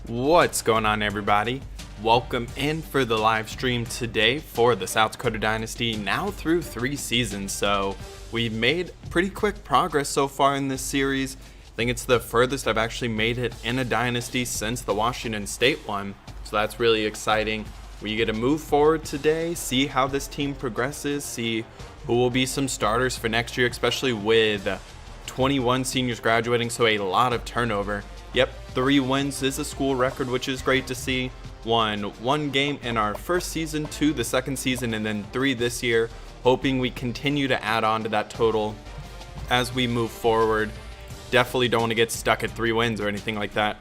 What's going on, everybody? Welcome in for the live stream today for the South Dakota Dynasty, now through 3 seasons. So we've made pretty quick progress so far in this series. I think it's the furthest I've actually made it in a dynasty since the Washington State one. So that's really exciting. We get to move forward today, see how this team progresses, see who will be some starters for next year, especially with 21 seniors graduating, so a lot of turnover. Yep, 3 wins is a school record, which is great to see. Won 1 game in our first season, 2 the second season, and then 3 this year. Hoping we continue to add on to that total as we move forward. Definitely don't want to get stuck at 3 wins or anything like that.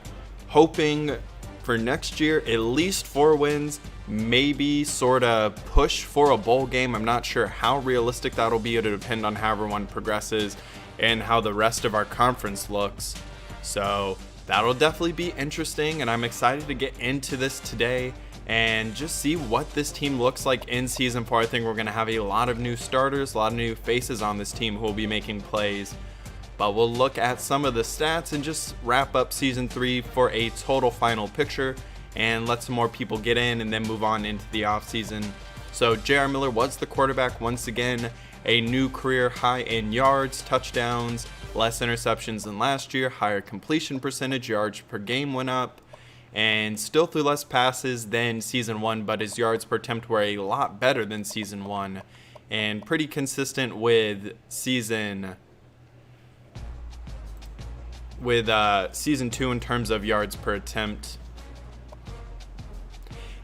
Hoping for next year, at least 4 wins, maybe sort of push for a bowl game. I'm not sure how realistic that'll be. It'll depend on how everyone progresses and how the rest of our conference looks. So that'll definitely be interesting, and I'm excited to get into this today and just see what this team looks like in Season 4. I think we're going to have a lot of new starters, a lot of new faces on this team who will be making plays. But we'll look at some of the stats and just wrap up Season 3 for a total final picture and let some more people get in and then move on into the offseason. So J.R. Miller was the quarterback once again, a new career high in yards, touchdowns, less interceptions than last year, higher completion percentage, yards per game went up, and still threw less passes than Season 1, but his yards per attempt were a lot better than Season 1, and pretty consistent with Season 2 in terms of yards per attempt.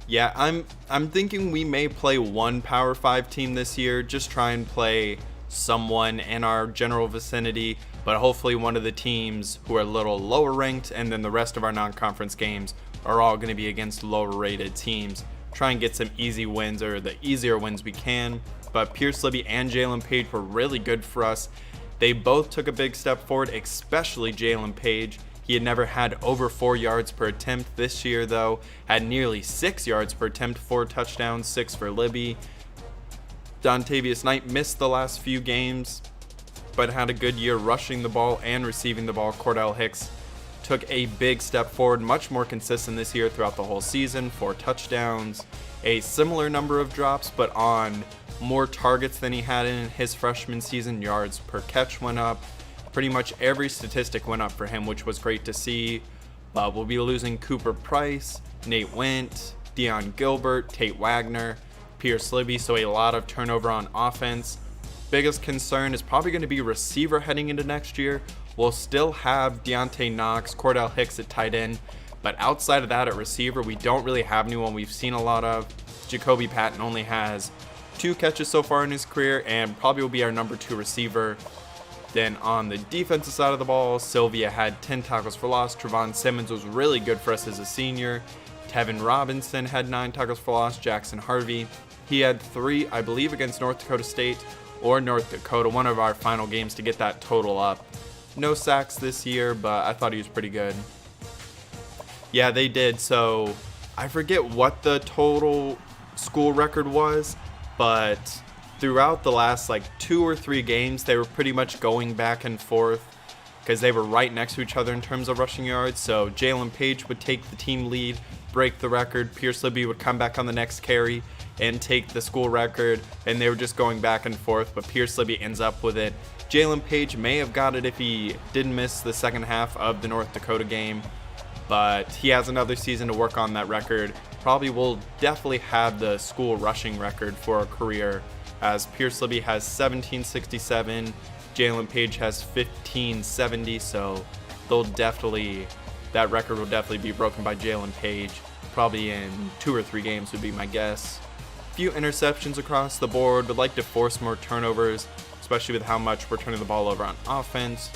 Yeah, I'm thinking we may play one Power 5 team this year, just try and play someone in our general vicinity, but hopefully one of the teams who are a little lower ranked, and then the rest of our non-conference games are all going to be against lower rated teams. Try and get some easy wins, or the easier wins we can. But Pierce Libby and Jalen Page were really good for us. They both took a big step forward, especially Jalen Page. He had never had over 4 yards per attempt. This year, though, had nearly 6 yards per attempt, 4 touchdowns, 6 for Libby. Dontavius Knight missed the last few games, but had a good year rushing the ball and receiving the ball. Cordell Hicks took a big step forward, much more consistent this year throughout the whole season, 4 touchdowns, a similar number of drops, but on more targets than he had in his freshman season. Yards per catch went up. Pretty much every statistic went up for him, which was great to see. We'll be losing Cooper Price, Nate Went, Deion Gilbert, Tate Wagner, Pierce Libby, so a lot of turnover on offense. Biggest concern is probably going to be receiver heading into next year. We'll still have Deontay Knox, Cordell Hicks at tight end, but outside of that at receiver, we don't really have anyone we've seen a lot of. Jacoby Patton only has 2 catches so far in his career and probably will be our number 2 receiver. Then on the defensive side of the ball, Sylvia had 10 tackles for loss. Trevon Simmons was really good for us as a senior. Tevin Robinson had 9 tackles for loss. Jackson Harvey, he had 3, I believe, against North Dakota State or North Dakota, one of our final games to get that total up. No sacks this year, but I thought he was pretty good. Yeah, they did. So I forget what the total school record was, but throughout the last 2 or 3 games, they were pretty much going back and forth because they were right next to each other in terms of rushing yards. So Jalen Page would take the team lead, break the record. Pierce Libby would come back on the next carry and take the school record, and they were just going back and forth, but Pierce Libby ends up with it. Jalen Page may have got it if he didn't miss the second half of the North Dakota game, but he has another season to work on that record. Probably will definitely have the school rushing record for a career, as Pierce Libby has 1767, Jalen Page has 1570, so that record will definitely be broken by Jalen Page, probably in 2 or 3 games would be my guess. Few interceptions across the board, would like to force more turnovers, especially with how much we're turning the ball over on offense.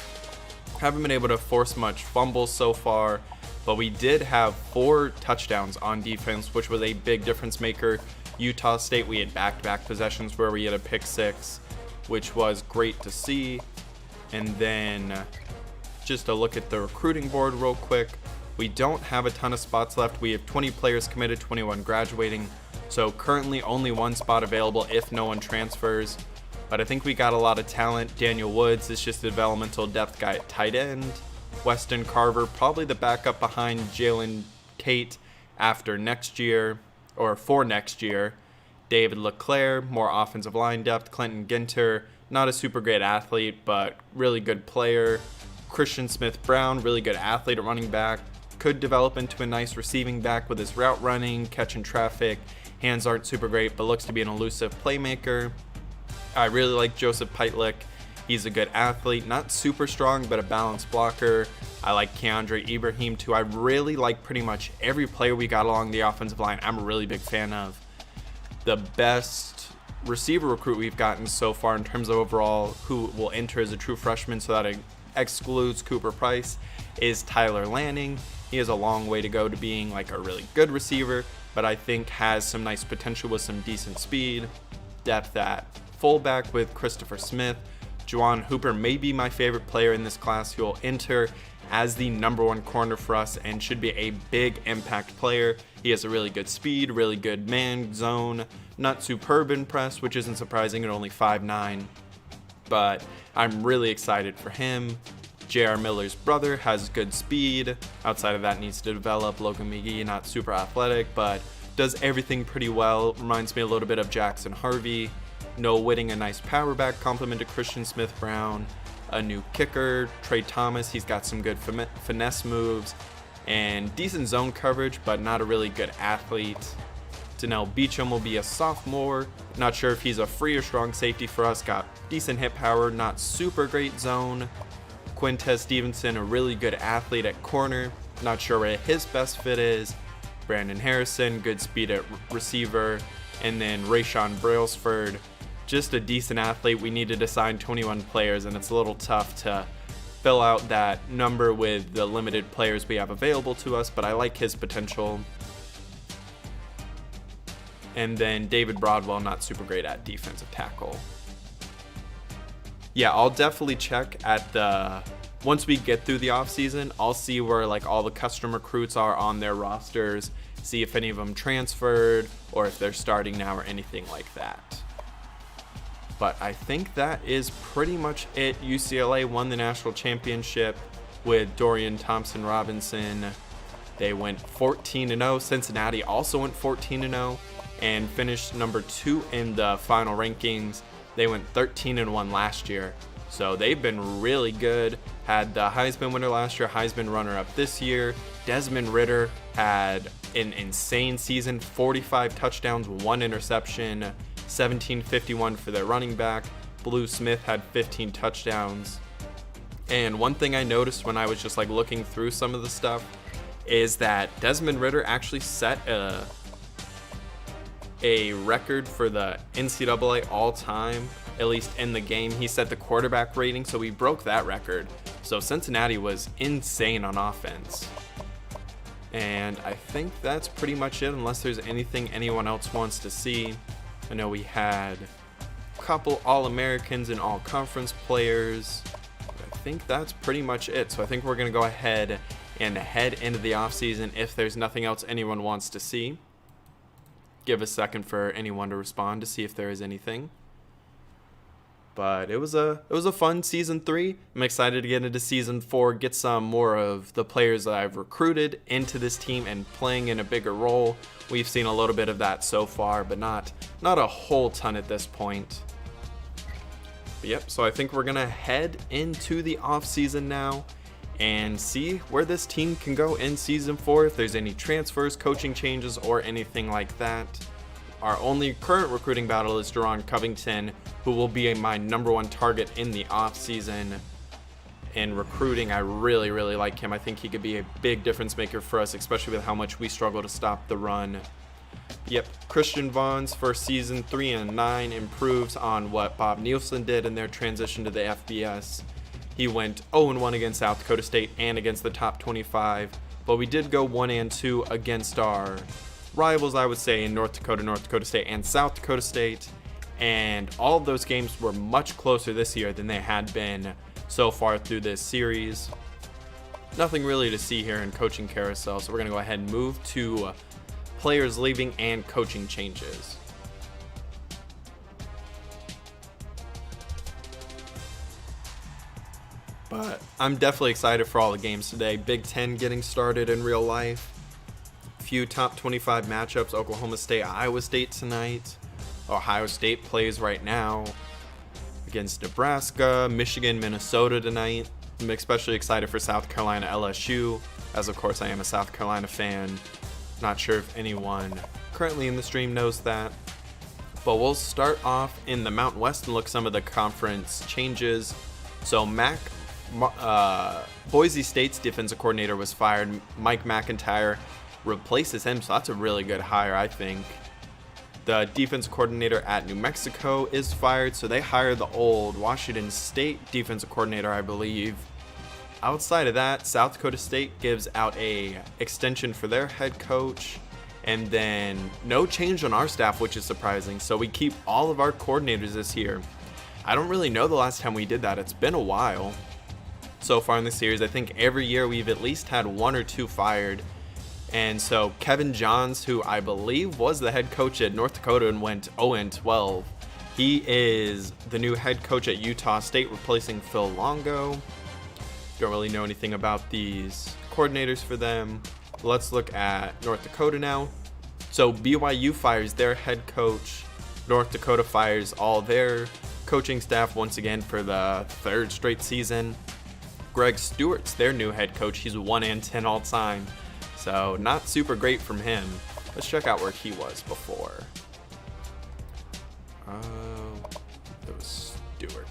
Haven't been able to force much fumbles so far, but we did have 4 touchdowns on defense, which was a big difference maker. Utah State, we had back-to-back possessions where we had a pick 6, which was great to see. And then just a look at the recruiting board real quick. We don't have a ton of spots left. We have 20 players committed, 21 graduating. So currently only 1 spot available if no one transfers. But I think we got a lot of talent. Daniel Woods is just a developmental depth guy at tight end. Weston Carver, probably the backup behind Jalen Kate after next year, or for next year. David LeClaire, more offensive line depth. Clinton Ginter, not a super great athlete, but really good player. Christian Smith-Brown, really good athlete at running back. Could develop into a nice receiving back with his route running, catching traffic. Hands aren't super great, but looks to be an elusive playmaker. I really like Joseph Peitlich. He's a good athlete, not super strong, but a balanced blocker. I like Keandre Ibrahim too. I really like pretty much every player we got along the offensive line. I'm a really big fan of. The best receiver recruit we've gotten so far in terms of overall who will enter as a true freshman, so that it excludes Cooper Price, is Tyler Lanning. He has a long way to go to being like a really good receiver, but I think has some nice potential with some decent speed. Depth at fullback with Christopher Smith. Juwan Hooper may be my favorite player in this class, who will enter as the number one corner for us and should be a big impact player. He has a really good speed, really good man zone, not superb in press, which isn't surprising at only 5'9", but I'm really excited for him. J.R. Miller's brother has good speed. Outside of that, needs to develop. Logan McGee, not super athletic, but does everything pretty well. Reminds me a little bit of Jackson Harvey. Noah Whitting, a nice power back complement to Christian Smith-Brown. A new kicker, Trey Thomas. He's got some good finesse moves and decent zone coverage, but not a really good athlete. Donnell Beecham will be a sophomore. Not sure if he's a free or strong safety for us. Got decent hit power, not super great zone. Quintez Stevenson, a really good athlete at corner. Not sure where his best fit is. Brandon Harrison, good speed at receiver. And then Rayshawn Brailsford, just a decent athlete. We needed to sign 21 players, and it's a little tough to fill out that number with the limited players we have available to us, but I like his potential. And then David Broadwell, not super great at defensive tackle. Yeah, I'll definitely check at once we get through the offseason, I'll see where like all the custom recruits are on their rosters, see if any of them transferred or if they're starting now or anything like that. But I think that is pretty much it. UCLA won the national championship with Dorian Thompson-Robinson. They went 14-0. Cincinnati also went 14-0 and finished number 2 in the final rankings. They went 13-1 last year. So they've been really good. Had the Heisman winner last year, Heisman runner-up this year. Desmond Ridder had an insane season, 45 touchdowns, 1 interception, 1751 for their running back. Blue Smith had 15 touchdowns. And one thing I noticed when I was just like looking through some of the stuff is that Desmond Ridder actually set a record for the NCAA all-time, at least in the game. He set the quarterback rating, so he broke that record. So Cincinnati was insane on offense. And I think that's pretty much it, unless there's anything anyone else wants to see. I know we had a couple All-Americans and All-Conference players. But I think that's pretty much it. So I think we're going to go ahead and head into the offseason if there's nothing else anyone wants to see. Give a second for anyone to respond to see if there is anything. But it was a fun season 3. I'm excited to get into season 4, get some more of the players that I've recruited into this team and playing in a bigger role. We've seen a little bit of that so far, but not a whole ton at this point. But yep, so I think we're gonna head into the off season now and see where this team can go in season 4, if there's any transfers, coaching changes, or anything like that. Our only current recruiting battle is Deron Covington, who will be my number 1 target in the offseason. In recruiting, I really, really like him. I think he could be a big difference maker for us, especially with how much we struggle to stop the run. Yep, Christian Vaughn's for season 3 and 9 improves on what Bob Nielsen did in their transition to the FBS. He went 0-1 against South Dakota State and against the top 25, but we did go 1-2 against our rivals, I would say, in North Dakota State, and South Dakota State. And all of those games were much closer this year than they had been so far through this series. Nothing really to see here in coaching carousel, so we're going to go ahead and move to players leaving and coaching changes. But I'm definitely excited for all the games today. Big Ten getting started in real life. Few top 25 matchups. Oklahoma State, Iowa State tonight. Ohio State plays right now against Nebraska. Michigan, Minnesota tonight. I'm especially excited for South Carolina, LSU, as of course I am a South Carolina fan. Not sure if anyone currently in the stream knows that. But we'll start off in the Mountain West and look some of the conference changes. So Boise State's defensive coordinator was fired. Mike McIntyre replaces him, so that's a really good hire, I think. The defensive coordinator at New Mexico is fired, so they hired the old Washington State defensive coordinator, I believe. Outside of that, South Dakota State gives out a extension for their head coach, and then no change on our staff, which is surprising. So we keep all of our coordinators this year. I don't really know the last time we did that. It's been a while so far in the series. I think every year we've at least had one or two fired. And so Kevin Johns, who I believe was the head coach at North Dakota and went 0-12, he is the new head coach at Utah State, replacing Phil Longo. Don't really know anything about these coordinators for them. Let's look at North Dakota now. So BYU fires their head coach. North Dakota fires all their coaching staff once again for the third straight season. Greg Stewart's their new head coach. He's 1-10 all time. So not super great from him. Let's check out where he was before. It was Stewart.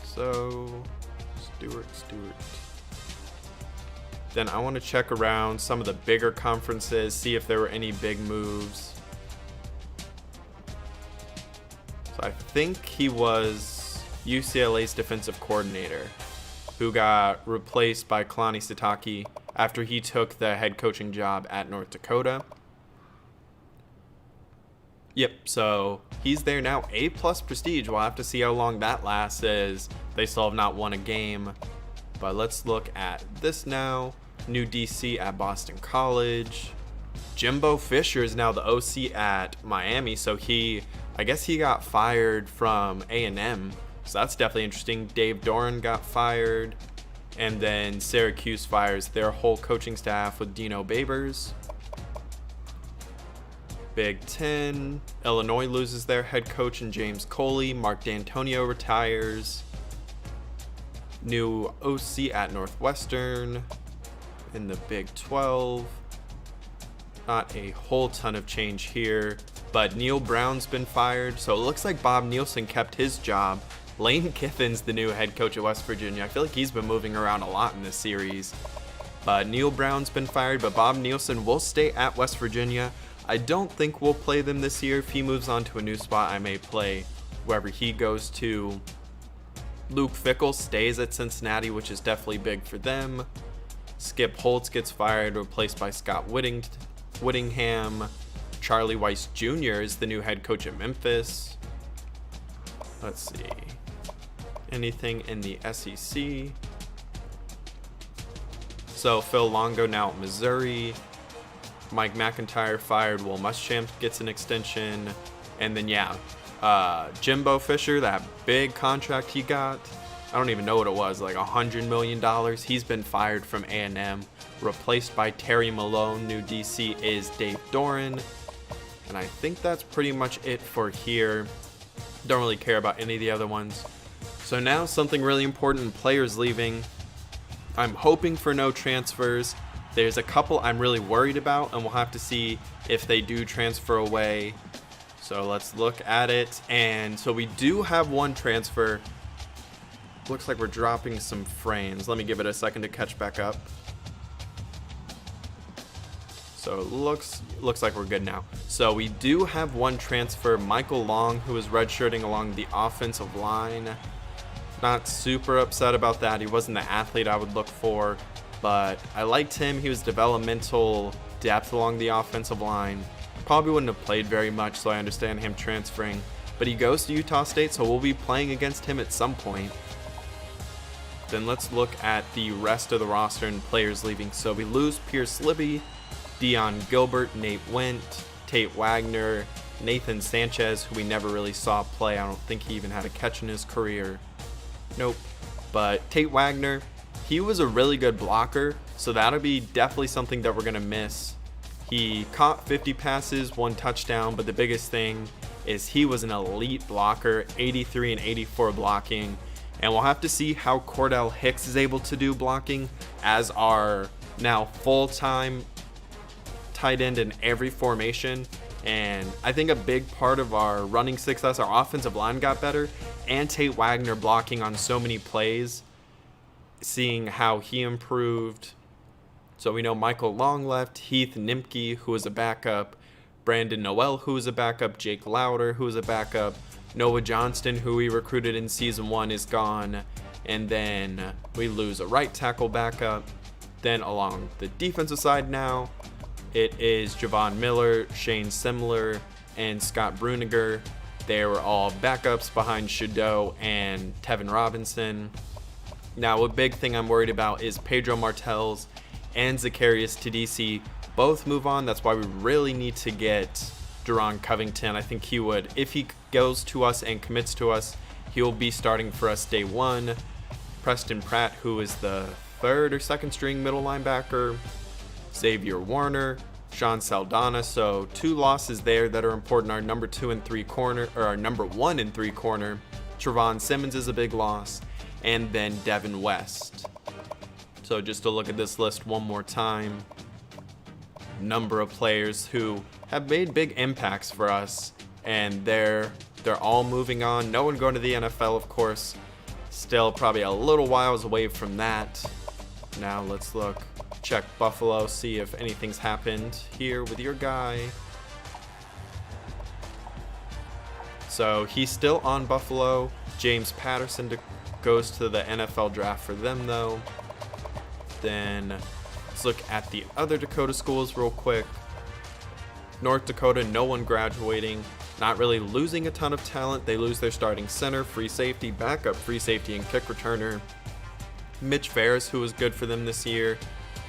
So Stewart. Then I want to check around some of the bigger conferences, see if there were any big moves. So I think he was UCLA's defensive coordinator, who got replaced by Kalani Sitake after he took the head coaching job at North Dakota. Yep, so he's there now. A+ prestige. We'll have to see how long that lasts, as they still have not won a game. But let's look at this now. New DC at Boston College. Jimbo Fisher is now the OC at Miami, so I guess he got fired from A&M. So that's definitely interesting. Dave Doran got fired. And then Syracuse fires their whole coaching staff with Dino Babers. Big Ten. Illinois loses their head coach and James Coley. Mark D'Antonio retires. New OC at Northwestern. In the Big 12. Not a whole ton of change here. But Neil Brown's been fired. So it looks like Bob Nielsen kept his job. Lane Kiffin's the new head coach at West Virginia. I feel like he's been moving around a lot in this series. But Neil Brown's been fired, but Bob Nielsen will stay at West Virginia. I don't think we'll play them this year. If he moves on to a new spot, I may play wherever he goes to. Luke Fickell stays at Cincinnati, which is definitely big for them. Skip Holtz gets fired, replaced by Scott Whittingham. Charlie Weiss Jr. is the new head coach at Memphis. Let's see. Anything in the SEC? So Phil Longo now at Missouri. Mike McIntyre fired. Will Muschamp gets an extension. And then Jimbo Fisher, that big contract he got. I don't even know what it was, like $100 million. He's been fired from A&M. Replaced by Terry Malone. New DC is Dave Doran. And I think that's pretty much it for here. Don't really care about any of the other ones. So now something really important, players leaving. I'm hoping for no transfers. There's a couple I'm really worried about, and we'll have to see if they do transfer away. So let's look at it. And so we do have one transfer. Looks like we're dropping some frames. Let me give it a second to catch back up. So it looks like we're good now. So we do have one transfer, Michael Long, who is redshirting along the offensive line. Not super upset about that. He wasn't the athlete I would look for, but I liked him. He was developmental depth along the offensive line. Probably wouldn't have played very much, so I understand him transferring. But he goes to Utah State, so we'll be playing against him at some point. Then let's look at the rest of the roster and players leaving. So we lose Pierce Libby, Dion Gilbert, Nate Went, Tate Wagner, Nathan Sanchez, who we never really saw play. I don't think he even had a catch in his career. Nope. But Tate Wagner, he was a really good blocker, so that'll be definitely something that we're going to miss. He caught 50 passes, 1 touchdown, but the biggest thing is he was an elite blocker, 83 and 84 blocking. And we'll have to see how Cordell Hicks is able to do blocking as our now full-time tight end in every formation. And I think a big part of our running success, our offensive line got better, and Tate Wagner blocking on so many plays, seeing how he improved. So we know Michael Long left, Heath Nimke, who was a backup, Brandon Noel, who was a backup, Jake Lauder, who was a backup, Noah Johnston, who we recruited in season 1, is gone, and then we lose a right tackle backup. Then along the defensive side now, it is Javon Miller, Shane Simler, and Scott Bruniger. They were all backups behind Shadow and Tevin Robinson. Now, a big thing I'm worried about is Pedro Martels and Zacharias Tedesi both move on. That's why we really need to get Deron Covington. I think he would, if he goes to us and commits to us, he'll be starting for us day 1. Preston Pratt, who is the 3rd or 2nd string middle linebacker. Xavier Warner, Sean Saldana. So 2 losses there that are important. Our number 2 and 3 corner, or our number 1 and 3 corner. Trevon Simmons is a big loss. And then Devin West. So just to look at this list one more time, number of players who have made big impacts for us, and they're all moving on. No one going to the NFL, of course. Still probably a little whiles away from that. Now let's check Buffalo, see if anything's happened here with your guy. So he's still on Buffalo. James Patterson goes to the NFL draft for them, though. Then let's look at the other Dakota schools real quick. North Dakota, no one graduating. Not really losing a ton of talent. They lose their starting center, free safety, backup free safety, and kick returner. Mitch Ferris, who was good for them this year,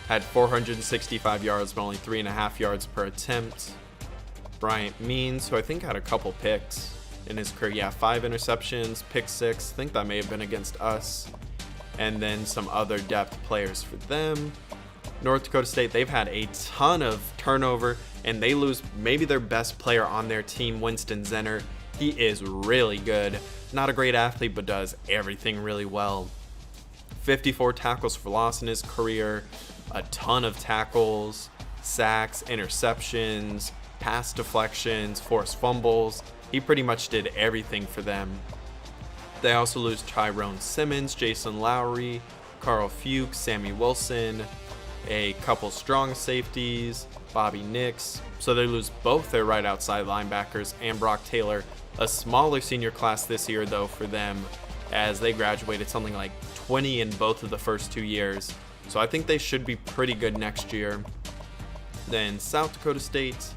had 465 yards, but only 3.5 yards per attempt. Bryant Means, who I think had a couple picks in his career. Yeah, 5 interceptions, pick 6. I think that may have been against us. And then some other depth players for them. North Dakota State, they've had a ton of turnover, and they lose maybe their best player on their team, Winston Zenner. He is really good. Not a great athlete, but does everything really well. 54 tackles for loss in his career, a ton of tackles, sacks, interceptions, pass deflections, forced fumbles. He pretty much did everything for them. They also lose Tyrone Simmons, Jason Lowry, Carl Fuchs, Sammy Wilson, a couple strong safeties, Bobby Nix. So they lose both their right outside linebackers and Brock Taylor. A smaller senior class this year, though, for them, as they graduated something like 20 in both of the first 2 years. So I think they should be pretty good next year. Then South Dakota State,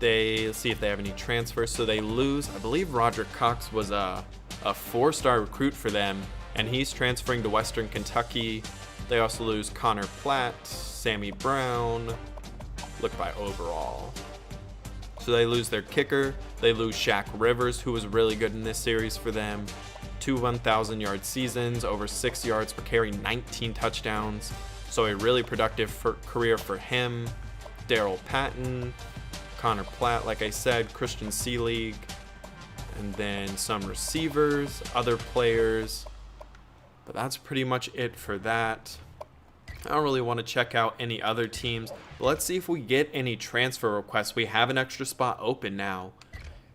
let's see if they have any transfers. So they lose, I believe Roderick Cox was a 4-star recruit for them, and he's transferring to Western Kentucky. They also lose Connor Platt, Sammy Brown, look by overall. So they lose their kicker. They lose Shaq Rivers, who was really good in this series for them. 2 1,000-yard seasons, over 6 yards per carry, 19 touchdowns. So a really productive career for him. Daryl Patton, Connor Platt, like I said, Christian Seelig, and then some receivers, other players. But that's pretty much it for that. I don't really want to check out any other teams. Let's see if we get any transfer requests. We have an extra spot open now.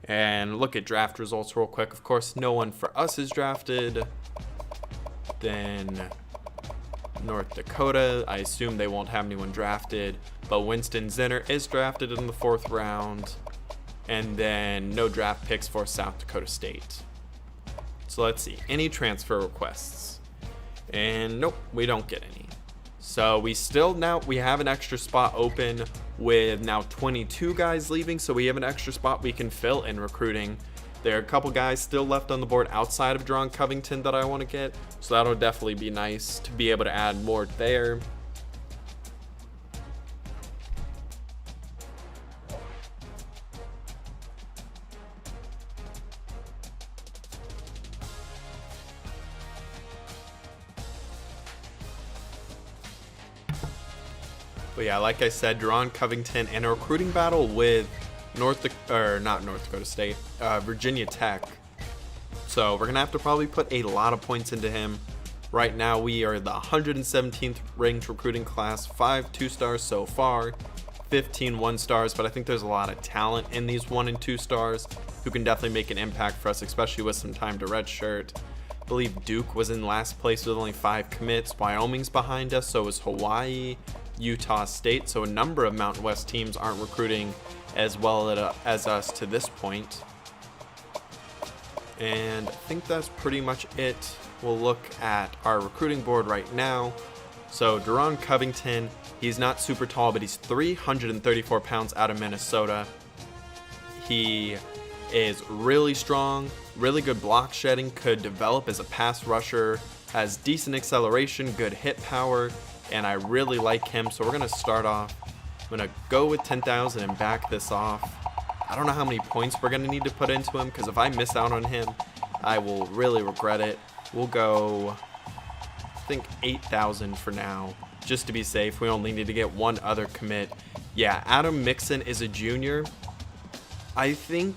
And look at draft results real quick. Of course, no one for us is drafted. Then North Dakota, I assume they won't have anyone drafted. But Winston Zenner is drafted in the 4th round. And then no draft picks for South Dakota State. So let's see. Any transfer requests? And nope, we don't get any. So we have an extra spot open with now 22 guys leaving. So we have an extra spot we can fill in recruiting. There are a couple guys still left on the board outside of Deron Covington that I want to get. So that'll definitely be nice to be able to add more there. But yeah, like I said, Deron Covington and a recruiting battle with not North Dakota State, Virginia Tech. So we're going to have to probably put a lot of points into him. Right now, we are the 117th ranked recruiting class, 5 2-stars so far, 15 1-stars, but I think there's a lot of talent in these 1 and 2 stars who can definitely make an impact for us, especially with some time to redshirt. I believe Duke was in last place with only 5 commits. Wyoming's behind us, so is Hawaii, Utah State. So a number of Mountain West teams aren't recruiting as well as us to this point. And I think that's pretty much it. We'll look at our recruiting board right now. So Deron Covington, he's not super tall, but he's 334 pounds out of Minnesota. He is really strong, really good block shedding, could develop as a pass rusher, has decent acceleration, good hit power, and I really like him. So we're going to start off. I'm going to go with 10,000 and back this off. I don't know how many points we're going to need to put into him, because if I miss out on him, I will really regret it. We'll go, I think, 8,000 for now, just to be safe. We only need to get one other commit. Yeah, Adam Mixon is a junior. I think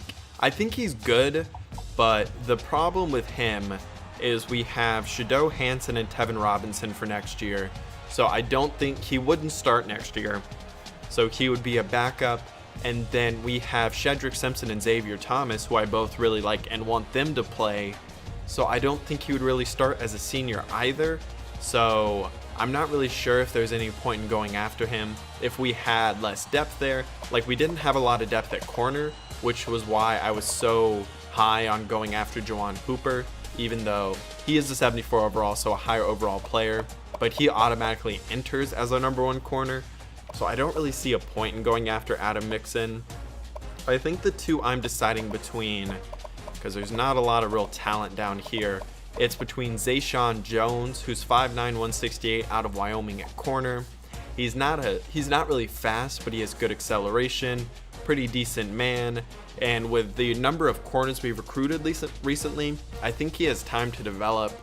he's good, but the problem with him is we have Shado Hansen and Tevin Robinson for next year. So I don't think he wouldn't start next year. So he would be a backup. And then we have Shedrick Simpson and Xavier Thomas, who I both really like and want them to play. So I don't think he would really start as a senior either. So I'm not really sure if there's any point in going after him if we had less depth there. Like, we didn't have a lot of depth at corner, which was why I was so high on going after Juwan Hooper, even though he is a 74 overall, so a higher overall player. But he automatically enters as our number 1 corner. So I don't really see a point in going after Adam Mixon. I think the two I'm deciding between, because there's not a lot of real talent down here, it's between Zayshawn Jones, who's 5'9", 168 out of Wyoming at corner. He's not really fast, but he has good acceleration, pretty decent man, and with the number of corners we've recruited recently, I think he has time to develop.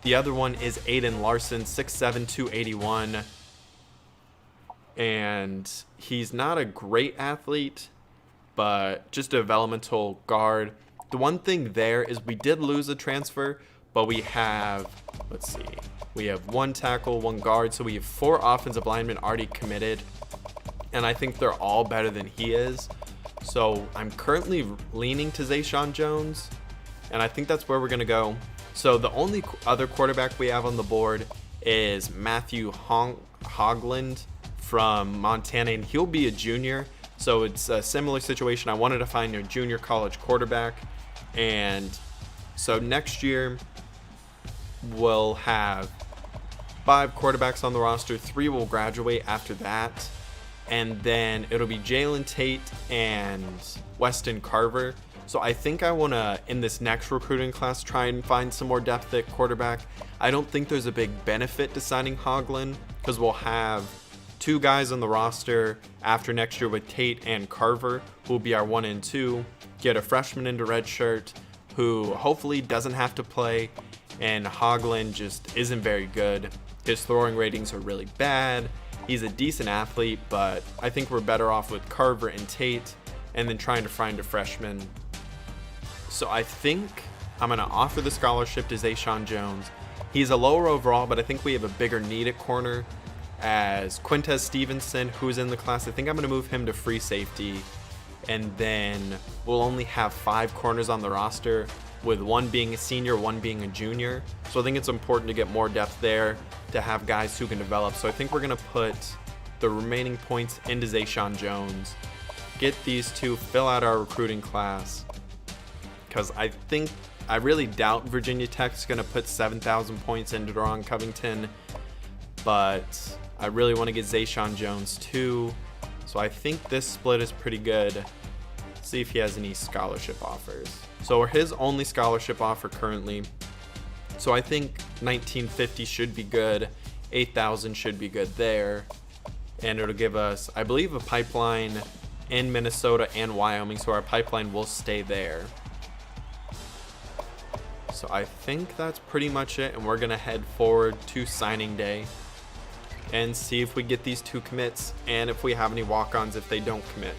The other one is Aiden Larson, 6'7", 281. And he's not a great athlete, but just a developmental guard. The one thing there is we did lose a transfer, but we have, we have 1 tackle, 1 guard, so we have 4 offensive linemen already committed, and I think they're all better than he is. So I'm currently leaning to Zayshawn Jones, and I think that's where we're going to go. So the only other quarterback we have on the board is Matthew Hogland from Montana, and he'll be a junior, so it's a similar situation. I wanted to find a junior college quarterback, and so next year we'll have 5 quarterbacks on the roster. 3 will graduate after that, and then it'll be Jalen Tate and Weston Carver. So I think I want to, in this next recruiting class, try and find some more depth at quarterback. I don't think there's a big benefit to signing Hogland, because we'll have 2 guys on the roster after next year with Tate and Carver, who will be our 1 and 2. Get a freshman into redshirt who hopefully doesn't have to play, and Hogland just isn't very good. His throwing ratings are really bad. He's a decent athlete, but I think we're better off with Carver and Tate and then trying to find a freshman. So I think I'm going to offer the scholarship to Zayshawn Jones. He's a lower overall, but I think we have a bigger need at corner, as Quintez Stevenson, who's in the class, I think I'm going to move him to free safety, and then we'll only have 5 corners on the roster, with 1 being a senior, 1 being a junior. So I think it's important to get more depth there to have guys who can develop. So I think we're going to put the remaining points into Zayshawn Jones, get these 2, fill out our recruiting class, because I really doubt Virginia Tech's going to put 7,000 points into Deron Covington, but I really want to get Zayshawn Jones too. So I think this split is pretty good. Let's see if he has any scholarship offers. So we're his only scholarship offer currently. So I think 1950 should be good. 8,000 should be good there. And it'll give us, I believe, a pipeline in Minnesota and Wyoming. So our pipeline will stay there. So I think that's pretty much it. And we're going to head forward to signing day. and see if we get these 2 commits and if we have any walk-ons if they don't commit.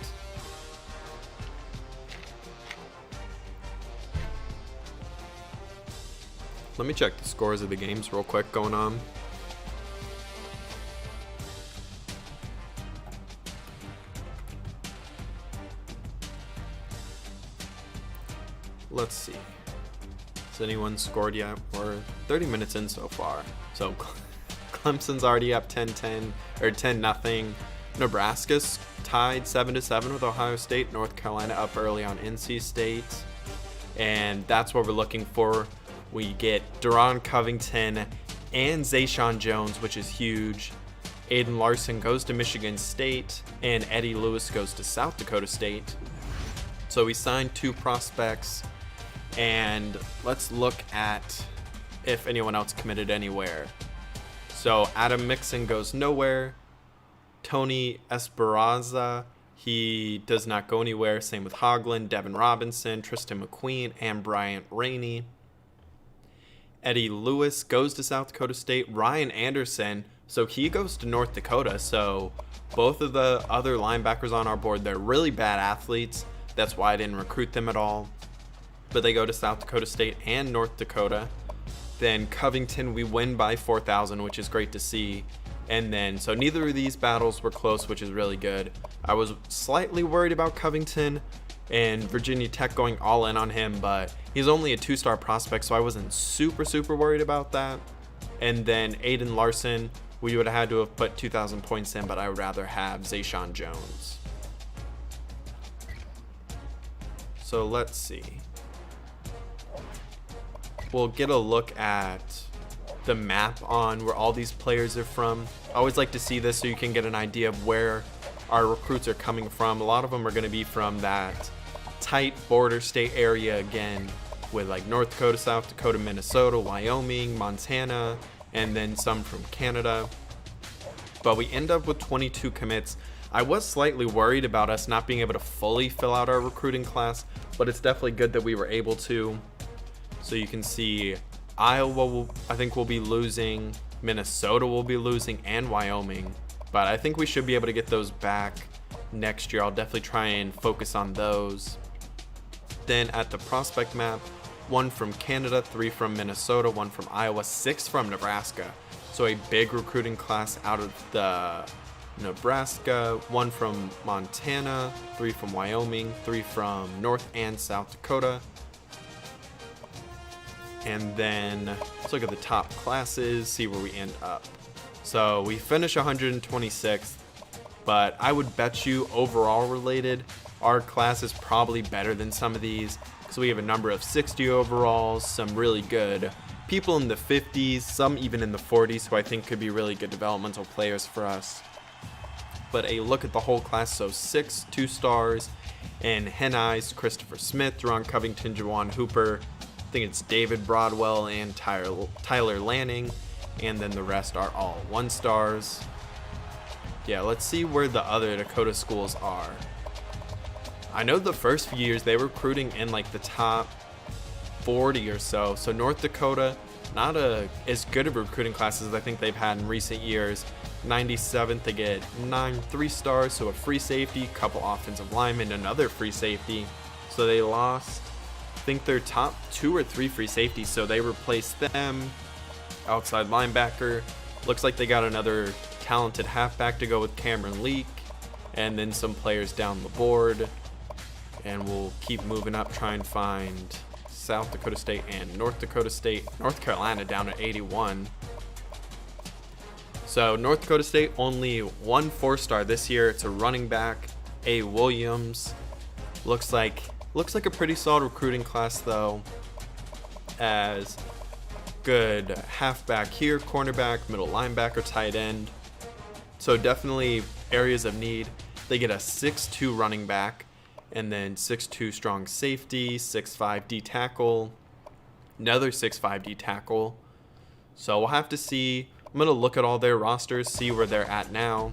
Let me check the scores of the games real quick going on. Let's see. Has anyone scored yet? We're 30 minutes in so far. So Clemson's already up 10-10 or 10-0. Nebraska's tied 7-7 with Ohio State. North Carolina up early on NC State. And that's what we're looking for. We get Deron Covington and Zayshawn Jones, which is huge. Aiden Larson goes to Michigan State, and Eddie Lewis goes to South Dakota State. So we signed 2 prospects, and let's look at if anyone else committed anywhere. So Adam Mixon goes nowhere. Tony Esperanza, he does not go anywhere. Same with Hoagland, Devin Robinson, Tristan McQueen, and Bryant Rainey. Eddie Lewis goes to South Dakota State. Ryan Anderson, so he goes to North Dakota. So both of the other linebackers on our board, they're really bad athletes. That's why I didn't recruit them at all. But they go to South Dakota State and North Dakota. Then Covington, we win by 4,000, which is great to see. And then, so neither of these battles were close, which is really good. I was slightly worried about Covington and Virginia Tech going all in on him, but he's only a 2-star prospect, so I wasn't super worried about that. And then Aiden Larson, we would have had to have put 2,000 points in, but I would rather have Zayshawn Jones. So let's see. We'll get a look at the map on where all these players are from. I always like to see this so you can get an idea of where our recruits are coming from. A lot of them are going to be from that tight border state area again, with like North Dakota, South Dakota, Minnesota, Wyoming, Montana, and then some from Canada. But we end up with 22 commits. I was slightly worried about us not being able to fully fill out our recruiting class, but it's definitely good that we were able to. So you can see Iowa, I think we'll be losing, Minnesota will be losing, and Wyoming. But I think we should be able to get those back next year. I'll definitely try and focus on those. Then at the prospect map, 1 from Canada, 3 from Minnesota, 1 from Iowa, 6 from Nebraska. So a big recruiting class out of the Nebraska, 1 from Montana, 3 from Wyoming, 3 from North and South Dakota. And then let's look at the top classes, see where we end up. So we finish 126th, but I would bet you overall related, our class is probably better than some of these. So we have a number of 60 overalls, some really good people in the 50s, some even in the 40s, who I think could be really good developmental players for us. But a look at the whole class, so 6 2-stars, and Hen Eyes, Christopher Smith, Deron Covington, Jawan Hooper, I think it's David Broadwell and Tyler Lanning, and then the rest are all 1-stars. Yeah, let's see where the other Dakota schools are. I know the first few years they were recruiting in like the top 40 or so. So North Dakota, not as good of a recruiting class as I think they've had in recent years. 97th, they get 9 3-stars, so a free safety, couple offensive linemen, another free safety. So they lost, I think, their top 2 or 3 free safeties, so they replaced them. Outside linebacker, looks like they got another talented halfback to go with Cameron Leak, and then some players down the board. And we'll keep moving up, try and find South Dakota State and North Dakota State. North Carolina down at 81. So North Dakota State, only 1 4-star this year. It's a running back, A. Williams. Looks like a pretty solid recruiting class though, as good halfback here, cornerback, middle linebacker, tight end. So definitely areas of need. They get a 6'2" running back, and then 6'2" strong safety, 6'5" D tackle, another 6'5" D tackle. So we'll have to see. I'm going to look at all their rosters, see where they're at now.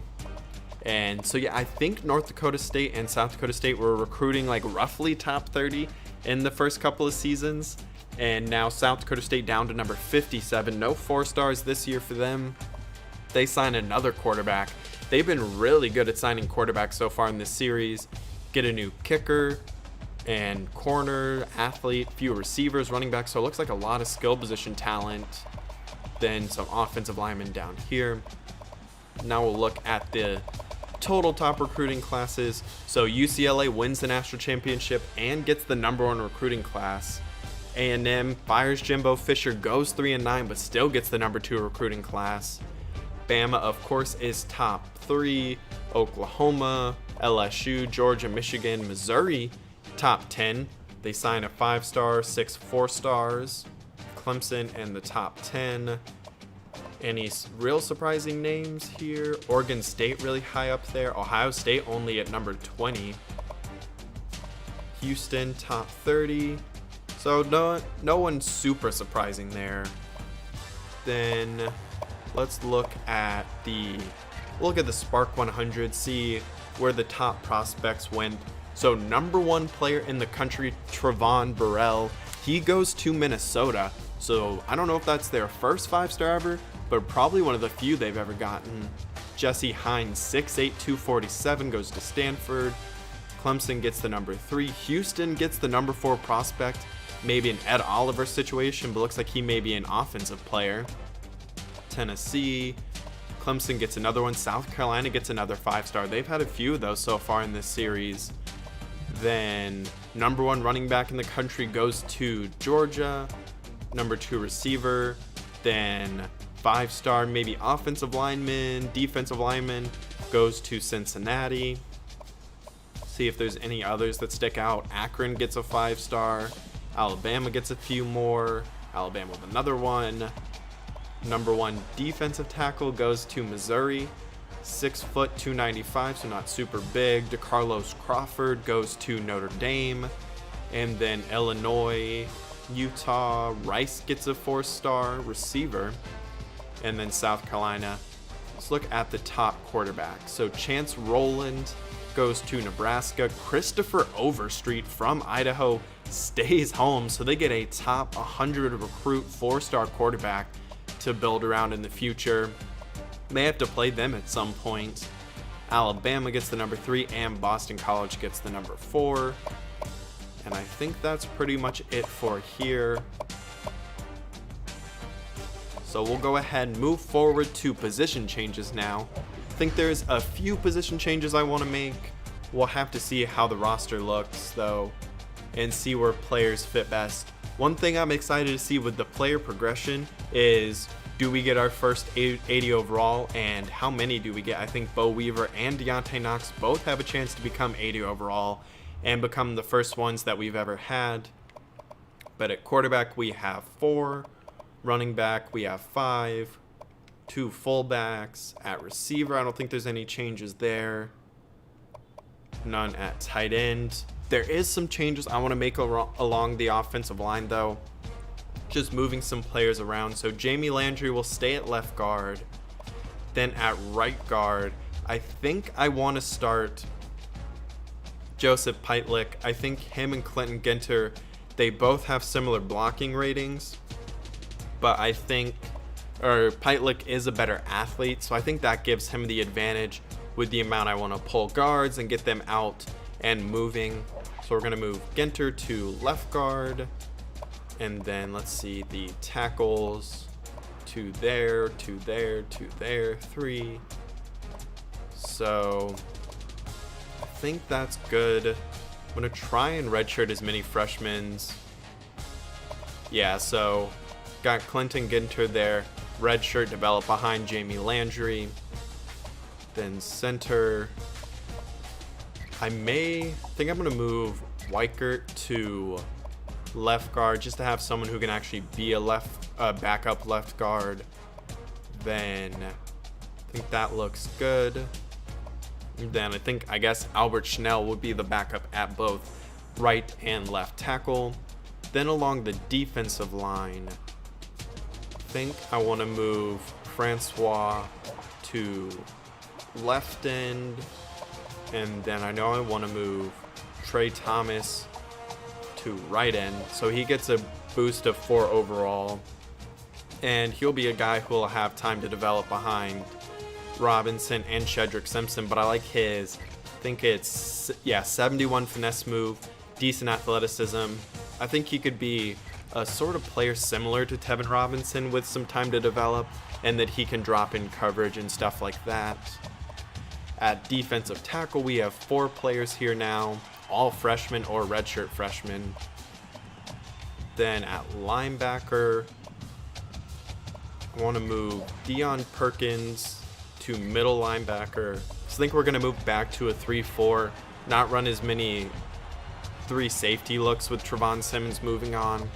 And so yeah, I think North Dakota State and South Dakota State were recruiting like roughly top 30 in the first couple of seasons. And now South Dakota State down to number 57. No 4-stars this year for them. They sign another quarterback. They've been really good at signing quarterbacks so far in this series. Get a new kicker and corner, athlete, few receivers, running back. So it looks like a lot of skill position talent. Then some offensive linemen down here. Now we'll look at the total top recruiting classes. So UCLA wins the national championship and gets the #1 recruiting class. A&M fires Jimbo Fisher, goes 3-9, but still gets the #2 recruiting class. Bama, of course, is top 3. Oklahoma, LSU, Georgia, Michigan, Missouri, top 10. They sign a 5-star, 6 4-stars. Clemson in the top 10. Any real surprising names here? Oregon State really high up there. Ohio State only at number 20. Houston, top 30. So no one super surprising there. Then let's look at the Spark 100, see where the top prospects went. So #1 player in the country, Trevon Burrell, he goes to Minnesota. So I don't know if that's their first 5-star ever, but probably one of the few they've ever gotten. Jesse Hines, 6'8", 247, goes to Stanford. Clemson gets the #3. Houston gets the #4 prospect. Maybe an Ed Oliver situation, but looks like he may be an offensive player. Tennessee, Clemson gets another one. South Carolina gets another 5-star. They've had a few of those so far in this series. Then #1 running back in the country goes to Georgia. #2 receiver. Then 5-star, maybe offensive lineman, defensive lineman, goes to Cincinnati. See if there's any others that stick out. Akron gets a 5-star. Alabama gets a few more. Alabama with another one. #1 defensive tackle goes to Missouri. 6 foot, 295, so not super big. DeCarlos Crawford goes to Notre Dame. And then Illinois, Utah, Rice gets a 4-star receiver. And then South Carolina. Let's look at the top quarterbacks. So Chance Rowland goes to Nebraska. Christopher Overstreet from Idaho stays home, so they get a top 100 recruit 4-star quarterback to build around in the future. May have to play them at some point. Alabama gets the #3 and Boston College gets the #4. And I think that's pretty much it for here. So we'll go ahead and move forward to position changes now. I think there's a few position changes I want to make. We'll have to see how the roster looks though and see where players fit best. One thing I'm excited to see with the player progression is, do we get our first 80 overall, and how many do we get? I think Bo Weaver and Deontay Knox both have a chance to become 80 overall and become the first ones that we've ever had. But at quarterback we have 4, running back we have 5, 2 fullbacks. At receiver I don't think there's any changes there. None at tight end. There is some changes I want to make along the offensive line though. Just moving some players around. So Jamie Landry will stay at left guard. Then at right guard, I think I want to start Joseph Peitlich. I think him and Clinton Ginter, they both have similar blocking ratings, but I think Peitlich is a better athlete, so I think that gives him the advantage with the amount I want to pull guards and get them out and moving. So we're going to move Ginter to left guard. And then let's see the tackles to there, to there, to there, 3. So I think that's good. I'm going to try and redshirt as many freshmen. Yeah, so got Clinton Ginter there. Redshirt develop behind Jamie Landry. Then center. I think I'm going to move Weichert to left guard just to have someone who can actually be a backup left guard. Then I think that looks good. Then I guess Albert Schnell would be the backup at both right and left tackle. Then along the defensive line, I think I want to move Francois to left end. And then I know I want to move Trey Thomas to right end, so he gets a boost of 4 overall, and he'll be a guy who will have time to develop behind Robinson and Shedrick Simpson, but I like his. I think it's, 71 finesse move, decent athleticism. I think he could be a sort of player similar to Tevin Robinson with some time to develop, and that he can drop in coverage and stuff like that. At defensive tackle, we have 4 players here now, all freshmen or redshirt freshmen. Then at linebacker, I want to move Deion Perkins to middle linebacker. So I think we're going to move back to a 3-4, not run as many 3 safety looks with Trevon Simmons moving on.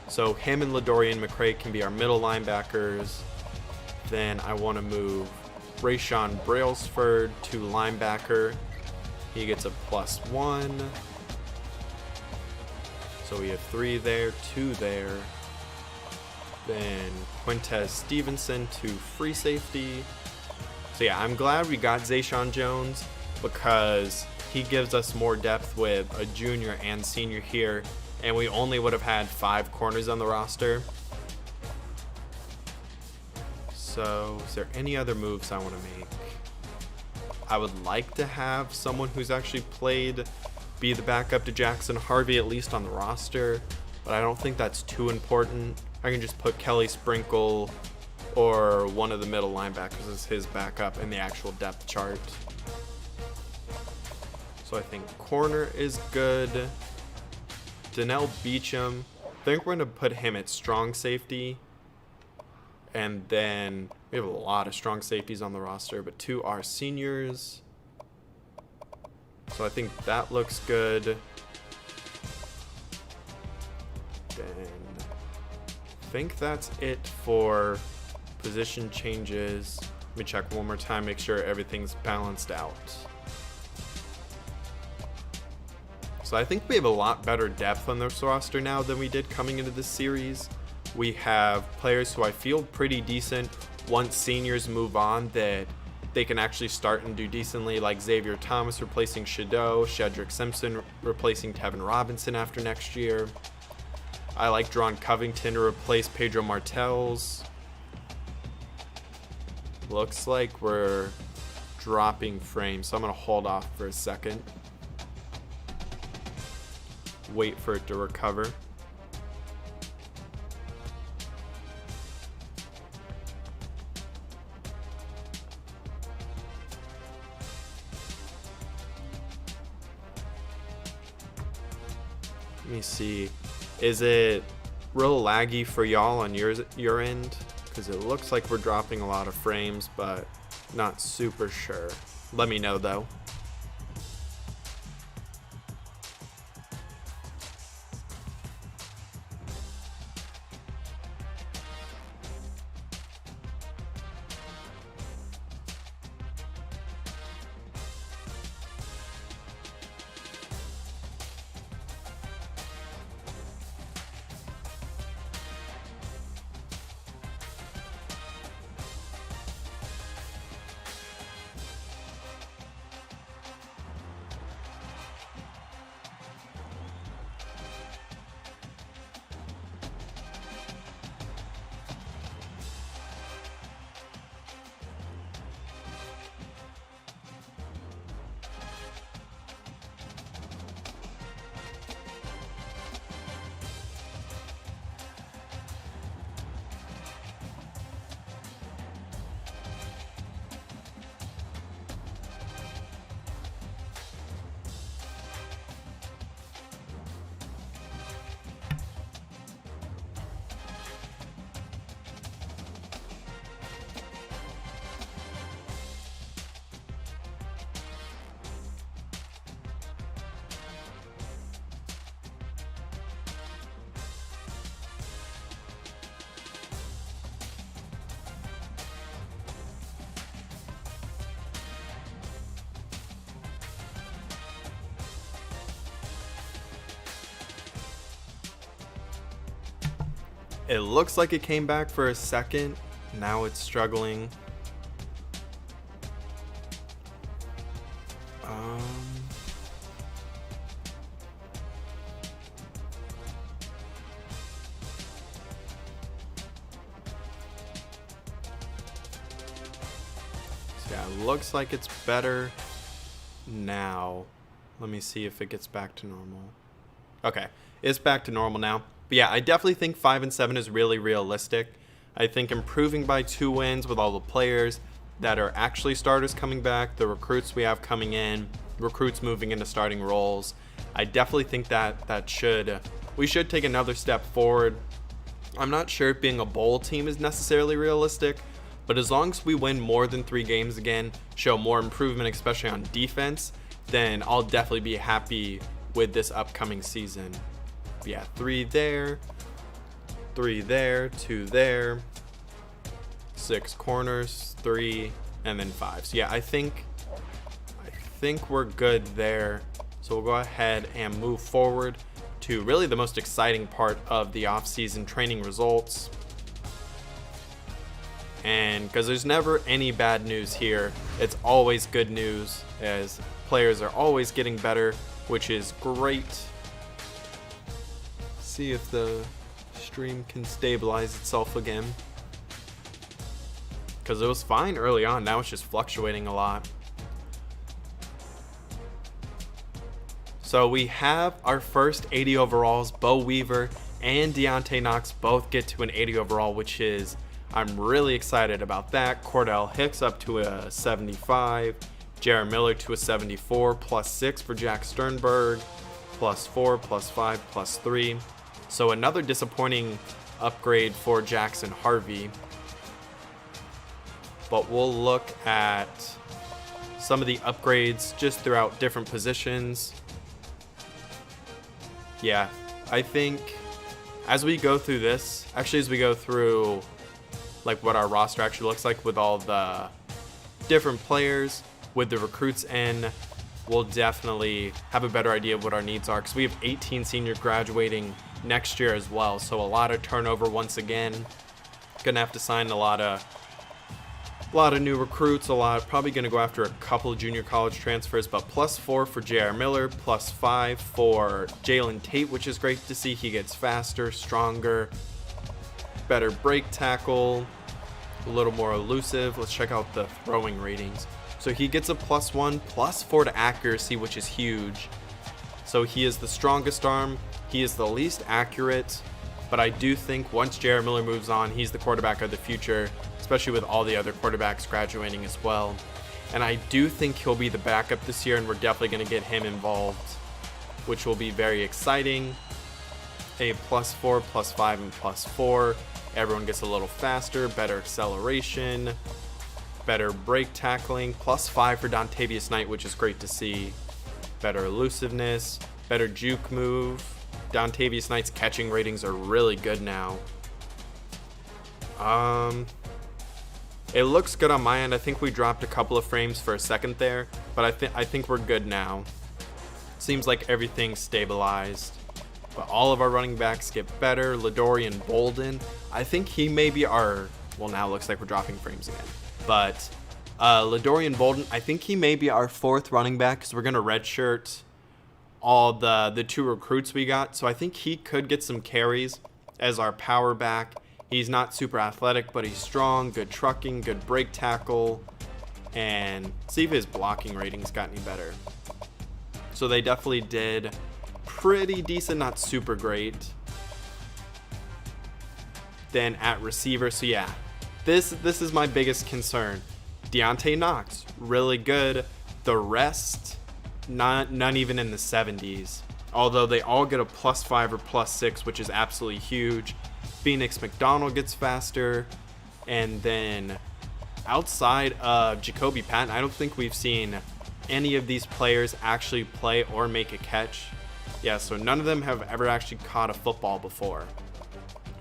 So him and LaDorian McCray can be our middle linebackers. Then I want to move Rayshawn Brailsford to linebacker. He gets a +1. So we have 3 there, 2 there. Then Quintez Stevenson to free safety. So yeah, I'm glad we got Zayshawn Jones because he gives us more depth with a junior and senior here, and we only would have had 5 corners on the roster. So is there any other moves I want to make? I would like to have someone who's actually played be the backup to Jackson Harvey, at least on the roster, but I don't think that's too important. I can just put Kelly Sprinkle or one of the middle linebackers as his backup in the actual depth chart. So I think corner is good. Donnell Beecham, I think we're going to put him at strong safety. And then we have a lot of strong safeties on the roster, but 2 are seniors. So I think that looks good. Then I think that's it for position changes. Let me check one more time, make sure everything's balanced out. So I think we have a lot better depth on this roster now than we did coming into this series. We have players who I feel pretty decent once seniors move on, that they can actually start and do decently, like Xavier Thomas replacing Shadow, Shedrick Simpson replacing Tevin Robinson after next year. I like Dron Covington to replace Pedro Martels. Looks like we're dropping frames, so I'm going to hold off for a second. Wait for it to recover. Let me see. Is it real laggy for y'all on your end? Because it looks like we're dropping a lot of frames, but not super sure. Let me know though. It looks like it came back for a second. Now it's struggling. Yeah, looks like it's better now. Let me see if it gets back to normal. Okay, it's back to normal now. But yeah, I definitely think 5-7 is really realistic. I think improving by 2 wins with all the players that are actually starters coming back, the recruits we have coming in, recruits moving into starting roles, I definitely think that we should take another step forward. I'm not sure if being a bowl team is necessarily realistic, but as long as we win more than 3 games again, show more improvement, especially on defense, then I'll definitely be happy with this upcoming season. But yeah, 3 there, 3 there, 2 there, 6 corners, 3, and then 5. So yeah, I think we're good there. So we'll go ahead and move forward to really the most exciting part of the off-season training results. And because there's never any bad news here, it's always good news as players are always getting better, which is great. See if the stream can stabilize itself again, because it was fine early on. Now it's just fluctuating a lot. So we have our first 80 overalls. Bo Weaver and Deontay Knox both get to an 80 overall, which is, I'm really excited about that. Cordell Hicks up to a 75. Jared Miller to a 74, +6 for Jack Sternberg, +4, +5, +3. So another disappointing upgrade for Jackson Harvey. But we'll look at some of the upgrades just throughout different positions. Yeah, I think as we go through this, actually as we go through like what our roster actually looks like with all the different players, with the recruits in, we'll definitely have a better idea of what our needs are, because we have 18 seniors graduating next year as well. So a lot of turnover once again. Gonna have to sign a lot of new recruits, probably gonna go after a couple of junior college transfers, but +4 for J.R. Miller, +5 for Jalen Tate, which is great to see. He gets faster, stronger, better break tackle, a little more elusive. Let's check out the throwing ratings. So he gets a +1, +4 to accuracy, which is huge. So he is the strongest arm. He is the least accurate, but I do think once Jared Miller moves on, he's the quarterback of the future, especially with all the other quarterbacks graduating as well. And I do think he'll be the backup this year, and we're definitely going to get him involved, which will be very exciting. A +4, +5, and +4. Everyone gets a little faster, better acceleration, better break tackling, +5 for Dontavius Knight, which is great to see. Better elusiveness, better juke move. Dontavius Knight's catching ratings are really good now. It looks good on my end. I think we dropped a couple of frames for a second there, but I think we're good now. Seems like everything's stabilized. But all of our running backs get better. Ladorian Bolden, I think he may be our, well, now it looks like we're dropping frames again. But Ladorian Bolden, I think he may be our 4th running back, because we're going to redshirt all the 2 recruits we got. So I think he could get some carries as our power back. He's not super athletic, but he's strong, good trucking, good break tackle, and see if his blocking ratings got any better. So they definitely did pretty decent, not super great. Then at receiver, so yeah, this is my biggest concern. Deontay Knox, really good. The rest, none even in the 70s. Although they all get a +5 or +6, which is absolutely huge. Phoenix McDonald gets faster. And then outside of Jacoby Patton, I don't think we've seen any of these players actually play or make a catch. Yeah, so none of them have ever actually caught a football before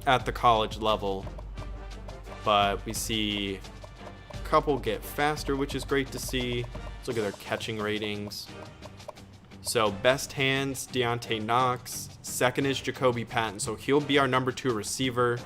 at the college level. But we see a couple get faster, which is great to see. Let's look at their catching ratings. So best hands, Deontay Knox. Second is Jacoby Patton, so he'll be our number 2 receiver.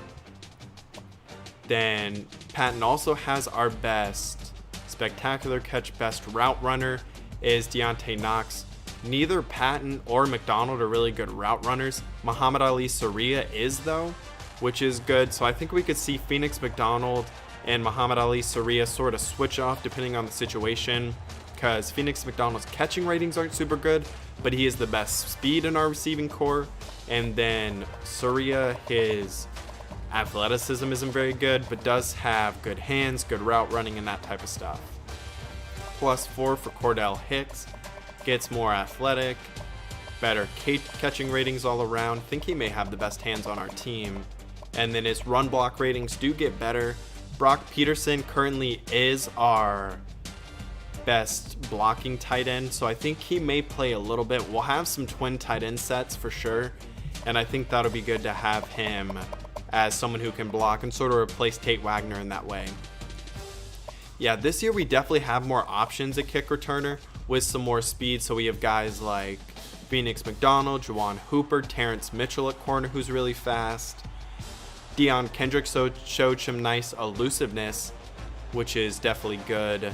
Then Patton also has our best spectacular catch. Best route runner is Deontay Knox. Neither Patton or McDonald are really good route runners. Muhammad Ali Saria is, though, which is good. So I think we could see Phoenix McDonald and Muhammad Ali Soria sort of switch off depending on the situation, because Phoenix McDonald's catching ratings aren't super good, but he is the best speed in our receiving core. And then Soria, his athleticism isn't very good, but does have good hands, good route running, and that type of stuff. +4 for Cordell Hicks. Gets more athletic, better catching ratings all around. Think he may have the best hands on our team. And then his run block ratings do get better. Brock Peterson currently is our best blocking tight end, so I think he may play a little bit. We'll have some twin tight end sets for sure, and I think that'll be good to have him as someone who can block and sort of replace Tate Wagner in that way. Yeah, this year we definitely have more options at kick returner with some more speed, so we have guys like Phoenix McDonald, Juwan Hooper, Terrence Mitchell at corner who's really fast. Deion Kendrick showed some nice elusiveness, which is definitely good.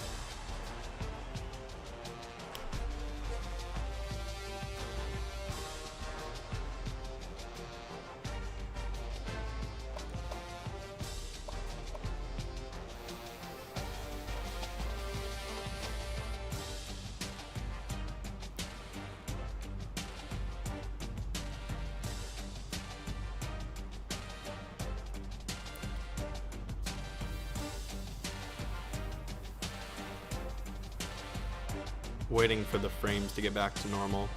Waiting for the frames to get back to normal.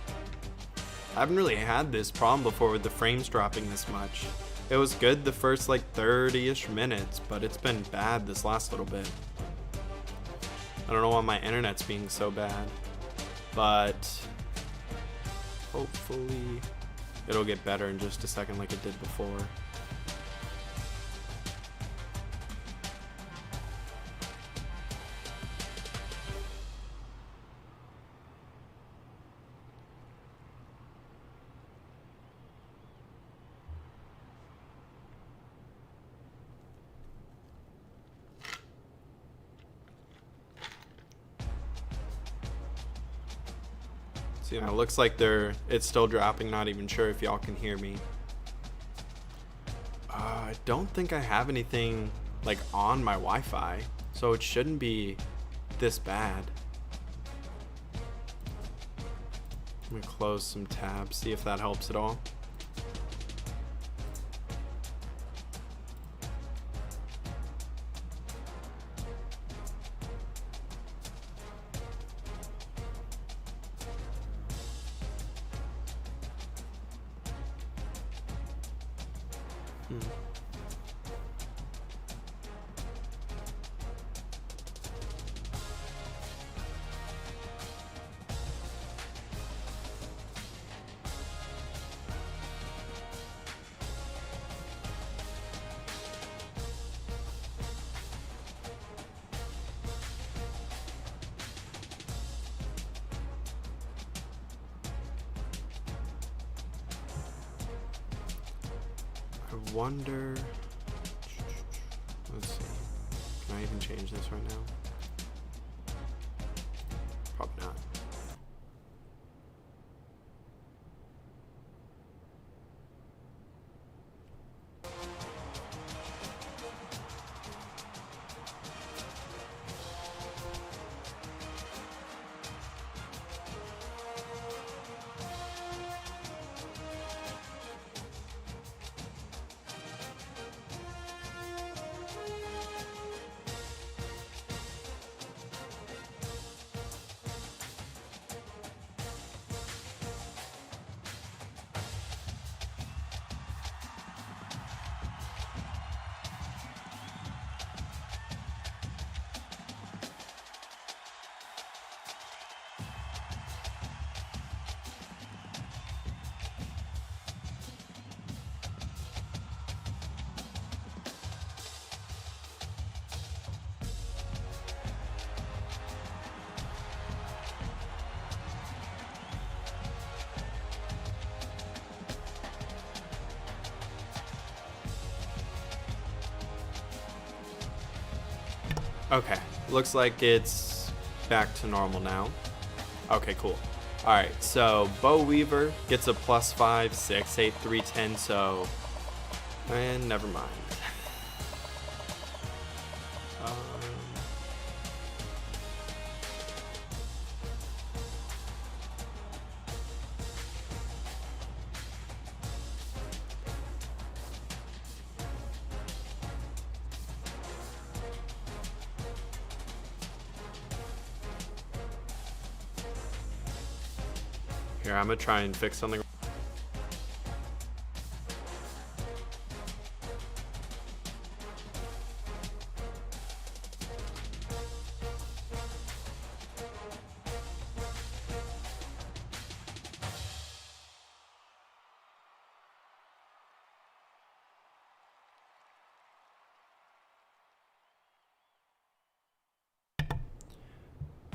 I haven't really had this problem before with the frames dropping this much. It was good the first like 30-ish minutes, but it's been bad this last little bit. I don't know why my internet's being so bad, but hopefully it'll get better in just a second like it did before. You know, it looks like it's still dropping. Not even sure if y'all can hear me. I don't think I have anything like on my Wi-Fi, so it shouldn't be this bad. Let me close some tabs, see if that helps at all. I wonder, let's see, can I even change this right now? Probably not. Okay, looks like it's back to normal now. Okay, cool. All right, so Bo Weaver gets a +5, 6'8", 310, so, and never mind. Here, I'm going to try and fix something.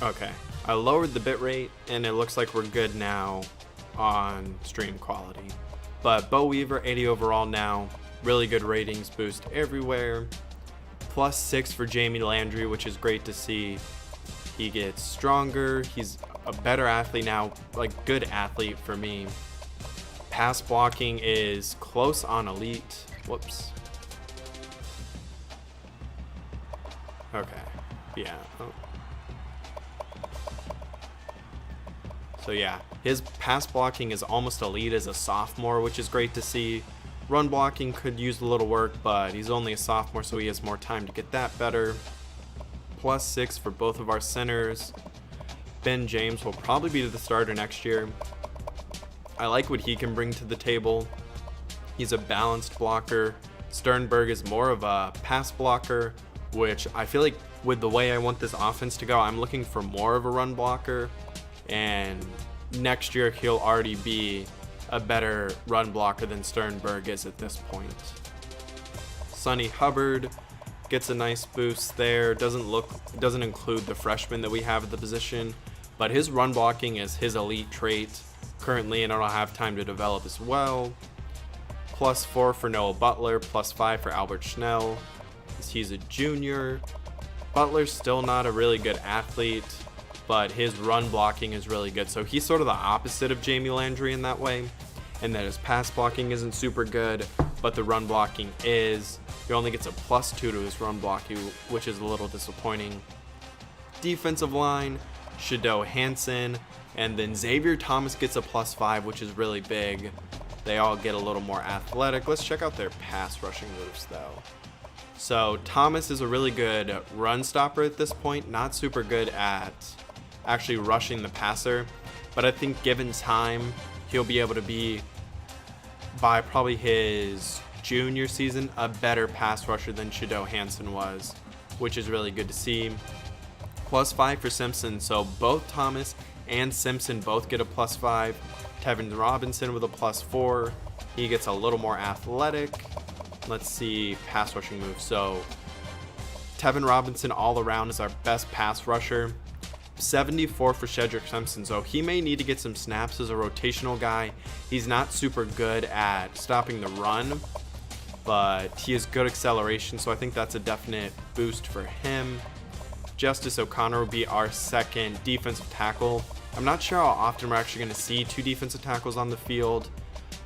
Okay, I lowered the bitrate and it looks like we're good now on stream quality. But Bo Weaver, 80 overall now, really good ratings boost everywhere. +6 for Jamie Landry, which is great to see. He gets stronger, he's a better athlete now, like good athlete for me. Pass blocking is close on elite. Whoops. Okay, yeah. Oh. So yeah, his pass blocking is almost elite as a sophomore, which is great to see. Run blocking could use a little work, but he's only a sophomore, so he has more time to get that better. +6 for both of our centers. Ben James will probably be the starter next year. I like what he can bring to the table. He's a balanced blocker. Sternberg is more of a pass blocker, which I feel like with the way I want this offense to go, I'm looking for more of a run blocker. And next year he'll already be a better run blocker than Sternberg is at this point. Sonny Hubbard gets a nice boost there. Doesn't include the freshman that we have at the position, but his run blocking is his elite trait currently, and it'll have time to develop as well. +4 for Noah Butler, +5 for Albert Schnell. He's a junior. Butler's still not a really good athlete, but his run blocking is really good. So he's sort of the opposite of Jamie Landry in that way, and that his pass blocking isn't super good, but the run blocking is. He only gets a +2 to his run blocking, which is a little disappointing. Defensive line, Shado Hansen, and then Xavier Thomas gets a +5, which is really big. They all get a little more athletic. Let's check out their pass rushing moves though. So Thomas is a really good run stopper at this point, not super good at actually rushing the passer, but I think given time, he'll be able to be, by probably his junior season, a better pass rusher than Shado Hansen was, which is really good to see. +5 for Simpson, so both Thomas and Simpson both get a +5. Tevin Robinson with a +4. He gets a little more athletic. Let's see pass rushing moves. So Tevin Robinson all around is our best pass rusher. 74 for Shedrick Simpson, so he may need to get some snaps as a rotational guy. He's not super good at stopping the run, but he has good acceleration, so I think that's a definite boost for him. Justice O'Connor will be our second defensive tackle. I'm not sure how often we're actually going to see two defensive tackles on the field,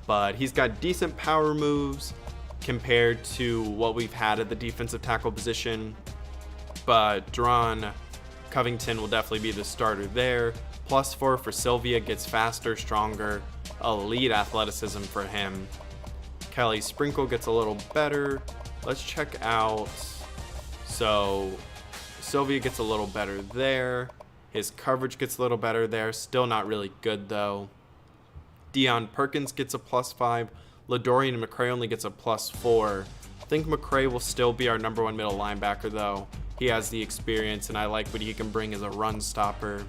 but he's got decent power moves compared to what we've had at the defensive tackle position. But Dron Covington will definitely be the starter there. +4 for Sylvia, gets faster, stronger, elite athleticism for him. Kelly Sprinkle gets a little better. Let's check out. So Sylvia gets a little better there. His coverage gets a little better there. Still not really good though. Deion Perkins gets a +5. LaDorian McCray only gets a +4. I think McCray will still be our #1 middle linebacker though. He has the experience, and I like what he can bring as a run stopper.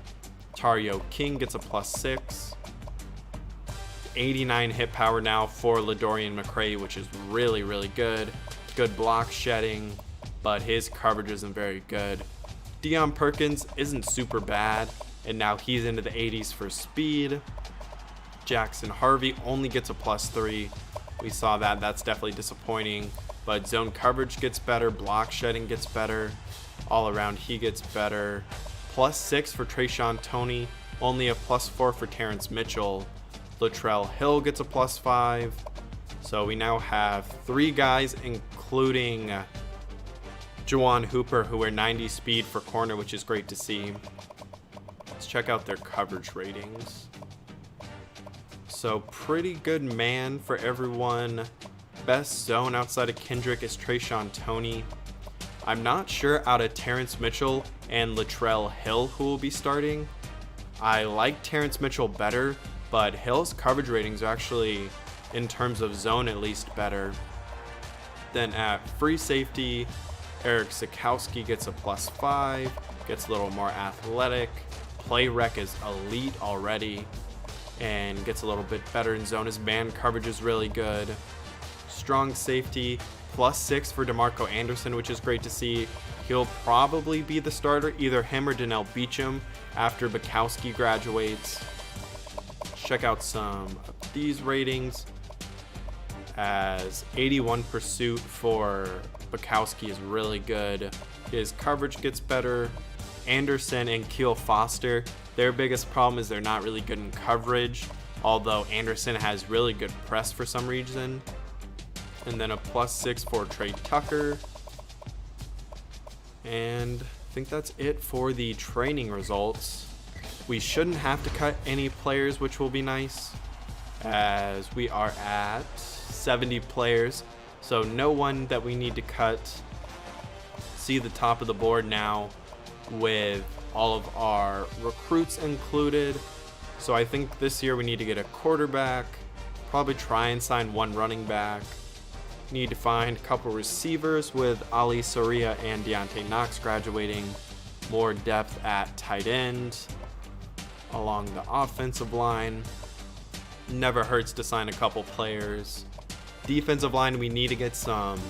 Tario King gets a +6. 89 hit power now for LaDorian McCray, which is really, really good. Good block shedding, but his coverage isn't very good. Deion Perkins isn't super bad, and now he's into the 80s for speed. Jackson Harvey only gets a +3. We saw that. That's definitely disappointing, but zone coverage gets better. Block shedding gets better. All around, he gets better. +6 for Trayshawn Toney, only a +4 for Terrence Mitchell. Latrell Hill gets a +5. So we now have 3 guys, including Juwan Hooper, who are 90 speed for corner, which is great to see. Let's check out their coverage ratings. So pretty good man for everyone. Best zone outside of Kendrick is Trayshawn Toney. I'm not sure out of Terrence Mitchell and Latrell Hill who will be starting. I like Terrence Mitchell better, but Hill's coverage ratings are actually, in terms of zone at least, better. Then at free safety, Eric Sikowski gets a +5, gets a little more athletic. Play rec is elite already and gets a little bit better in zone. His man coverage is really good. Strong safety, +6 for DeMarco Anderson, which is great to see. He'll probably be the starter, either him or Donnell Beecham after Bukowski graduates. Check out some of these ratings. As 81 pursuit for Bukowski is really good. His coverage gets better. Anderson and Keel Foster, their biggest problem is they're not really good in coverage, although Anderson has really good press for some reason. And then a +6 for Trey Tucker. And I think that's it for the training results. We shouldn't have to cut any players, which will be nice, as we are at 70 players, so no one that we need to cut. See the top of the board now with all of our recruits included. So I think this year we need to get a quarterback, probably try and sign one running back. Need to find a couple receivers with Ali Soria and Deontay Knox graduating. More depth at tight end along the offensive line. Never hurts to sign a couple players. Defensive line, we need to get some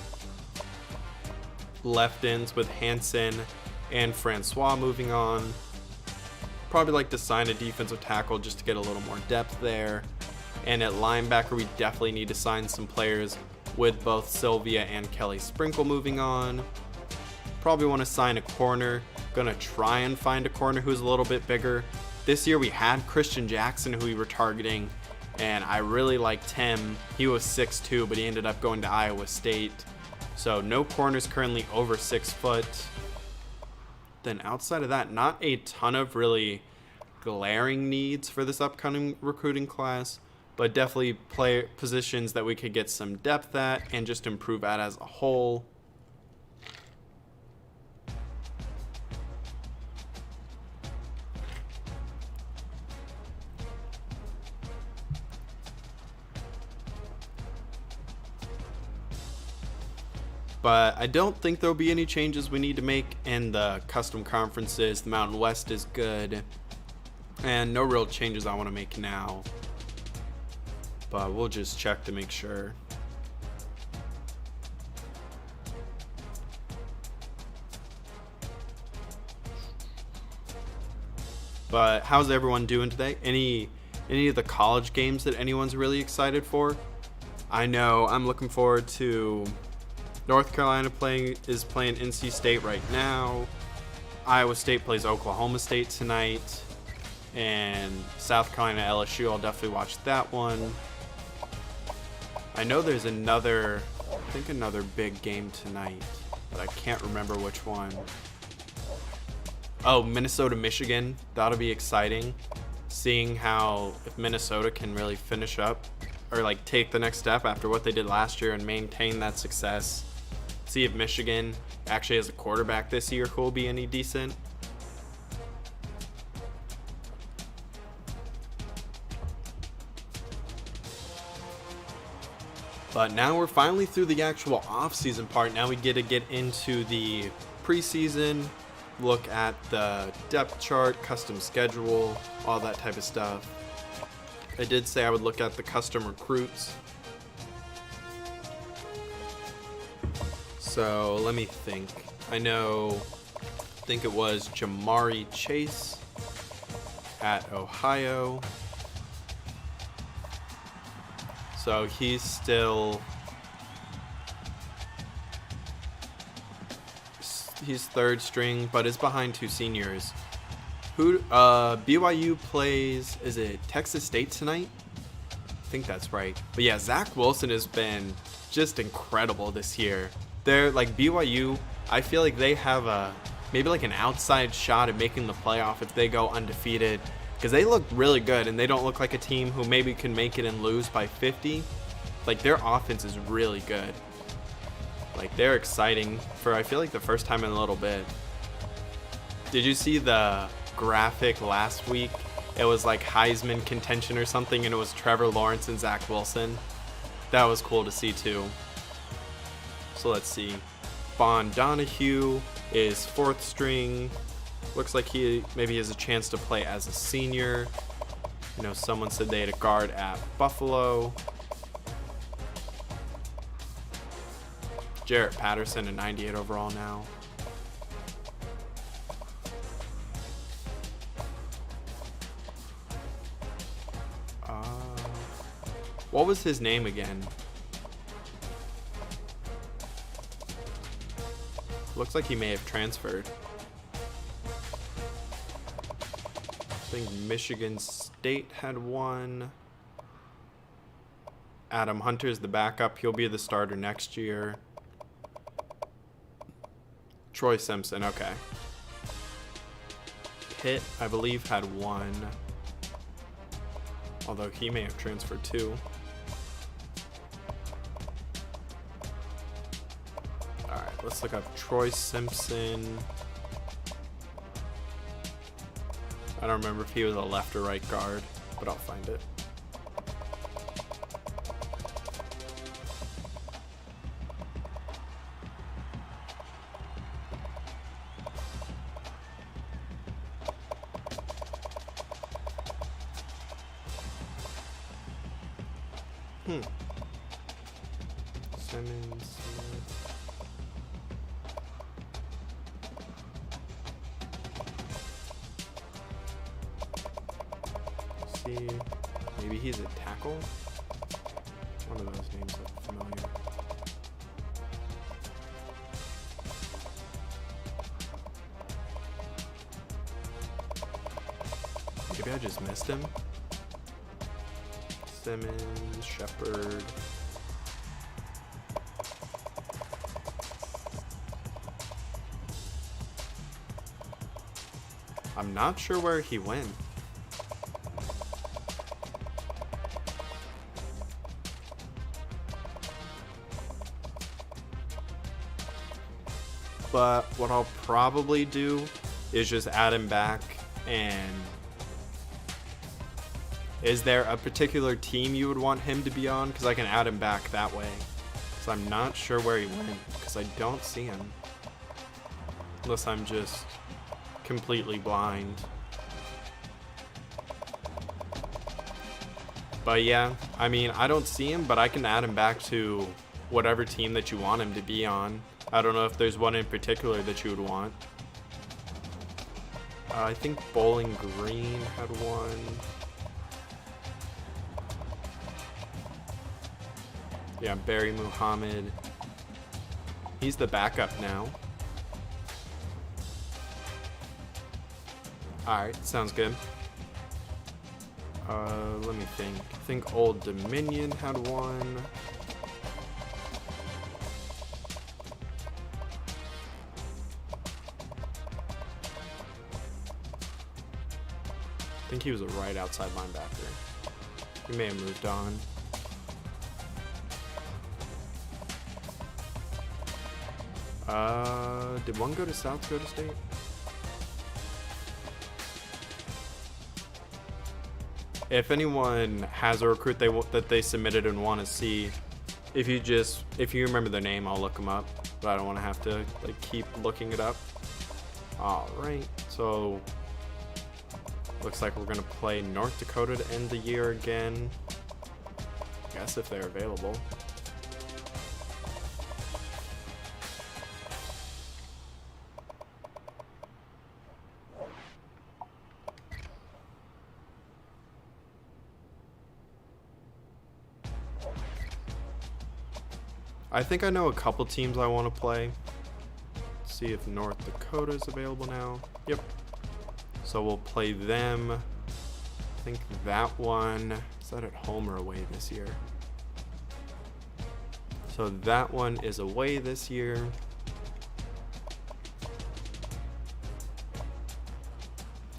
left ends with Hansen and Francois moving on. Probably like to sign a defensive tackle just to get a little more depth there. And at linebacker, we definitely need to sign some players with both Sylvia and Kelly Sprinkle moving on. Probably want to sign a corner. Gonna try and find a corner who's a little bit bigger. This year we had Christian Jackson, who we were targeting, and I really liked him. He was 6'2", but he ended up going to Iowa State. So no corners currently over 6 foot. Then outside of that, not a ton of really glaring needs for this upcoming recruiting class, but definitely play positions that we could get some depth at and just improve at as a whole. But I don't think there'll be any changes we need to make in the custom conferences. The Mountain West is good, and no real changes I want to make now. But we'll just check to make sure. But how's everyone doing today? Any of the college games that anyone's really excited for? I know I'm looking forward to North Carolina is playing NC State right now. Iowa State plays Oklahoma State tonight. And South Carolina LSU, I'll definitely watch that one. I know there's another big game tonight, but I can't remember which one. Oh, Minnesota, Michigan. That'll be exciting. Seeing how if Minnesota can really finish up or like take the next step after what they did last year and maintain that success. See if Michigan actually has a quarterback this year who will be any decent. But now we're finally through the actual off-season part. Now we get to get into the preseason, look at the depth chart, custom schedule, all that type of stuff. I did say I would look at the custom recruits. So let me think. I think it was Jamari Chase at Ohio. So he's third string, but is behind two seniors. BYU plays, is it Texas State tonight? I think that's right. But yeah, Zach Wilson has been just incredible this year. They're like BYU, I feel like they have maybe like an outside shot at making the playoff if they go undefeated, because they look really good and they don't look like a team who maybe can make it and lose by 50. Like their offense is really good. Like they're exciting for, I feel like, the first time in a little bit. Did you see the graphic last week it was like Heisman contention or something, and it was Trevor Lawrence and Zach Wilson. That was cool to see too. So let's see. Bond Donahue is 4th string. Looks like he maybe has a chance to play as a senior. You know, someone said they had a guard at Buffalo. Jarrett Patterson at 98 overall now. What was his name again? Looks like he may have transferred. I think Michigan State had one. Adam Hunter's the backup. He'll be the starter next year. Troy Simpson, okay. Pitt, I believe, had one. Although he may have transferred too. Alright, let's look up Troy Simpson. I don't remember if he was a left or right guard, but I'll find it. Simmons. See, maybe he's a tackle. One of those names look familiar. Maybe I just missed him. Simmons, Shepard. I'm not sure where he went. But what I'll probably do is just add him back. And is there a particular team you would want him to be on? Because I can add him back that way. So I'm not sure where he went because I don't see him. Unless I'm just completely blind. But yeah, I mean, I don't see him, but I can add him back to whatever team that you want him to be on. I don't know if there's one in particular that you would want. I think Bowling Green had one. Yeah, Barry Muhammad. He's the backup now. Alright, sounds good. Let me think. I think Old Dominion had one. I think he was a right outside linebacker. He may have moved on. Did one go to South Dakota State? If anyone has a recruit that they submitted and want to see, if you remember their name, I'll look them up. But I don't want to have to like keep looking it up. All right, so looks like we're gonna play North Dakota to end the year again. I guess if they're available. I think I know a couple teams I want to play. Let's see if North Dakota is available now. Yep. So we'll play them. I think that one, is that at home or away this year? So that one is away this year.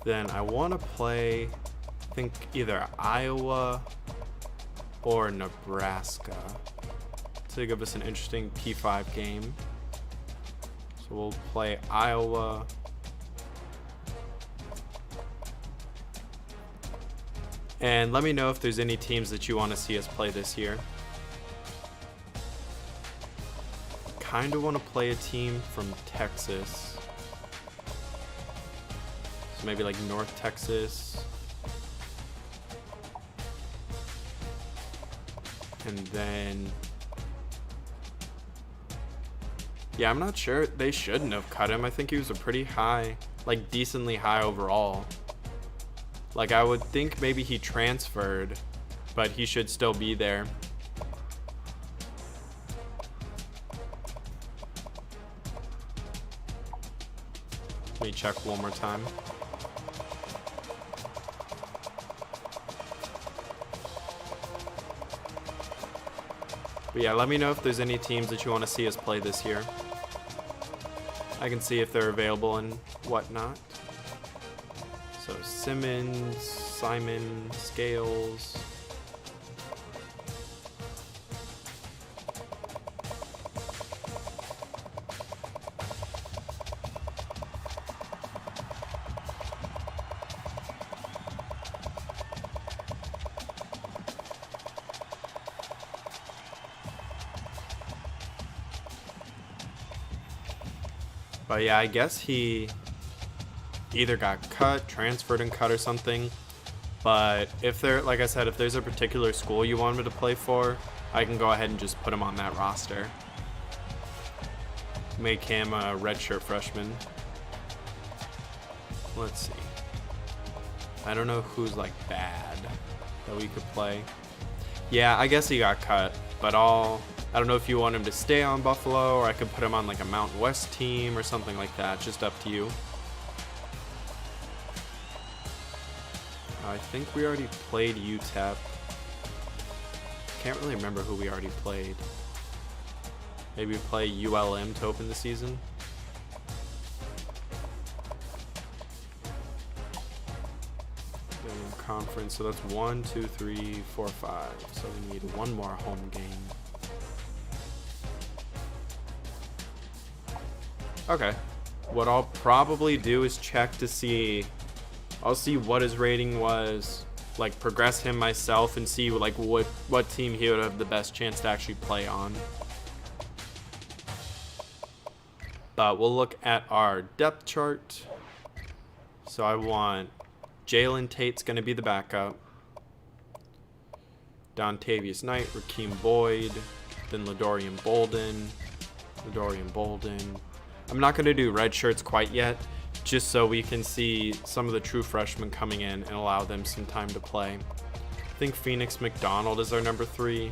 Then I want to play, I think either Iowa or Nebraska to give us an interesting P5 game. So we'll play Iowa. And let me know if there's any teams that you want to see us play this year. Kind of want to play a team from Texas. So maybe like North Texas. And then... yeah, I'm not sure. They shouldn't have cut him. I think he was a pretty high, like decently high overall. Like I would think maybe he transferred, but he should still be there. Let me check one more time. But yeah, let me know if there's any teams that you want to see us play this year. I can see if they're available and whatnot. So Simmons, Simon, Scales. But yeah, I guess he either got cut, transferred and cut or something. But if there, like I said, if there's a particular school you want him to play for, I can go ahead and just put him on that roster. Make him a redshirt freshman. Let's see. I don't know who's like bad that we could play. Yeah, I guess he got cut, but I don't know if you want him to stay on Buffalo, or I could put him on like a Mountain West team or something like that. Just up to you. I think we already played UTEP. Can't really remember who we already played. Maybe play ULM to open the season. Conference, so that's 1, 2, 3, 4, 5. So we need one more home game. Okay. What I'll probably do is check to see. I'll see what his rating was, like progress him myself and see like what team he would have the best chance to actually play on. But we'll look at our depth chart. So I want Jalen Tate's going to be the backup. Dontavius Knight, Rakeem Boyd, then Ladorian Bolden. I'm not going to do red shirts quite yet, just so we can see some of the true freshmen coming in and allow them some time to play. I think Phoenix McDonald is our number 3.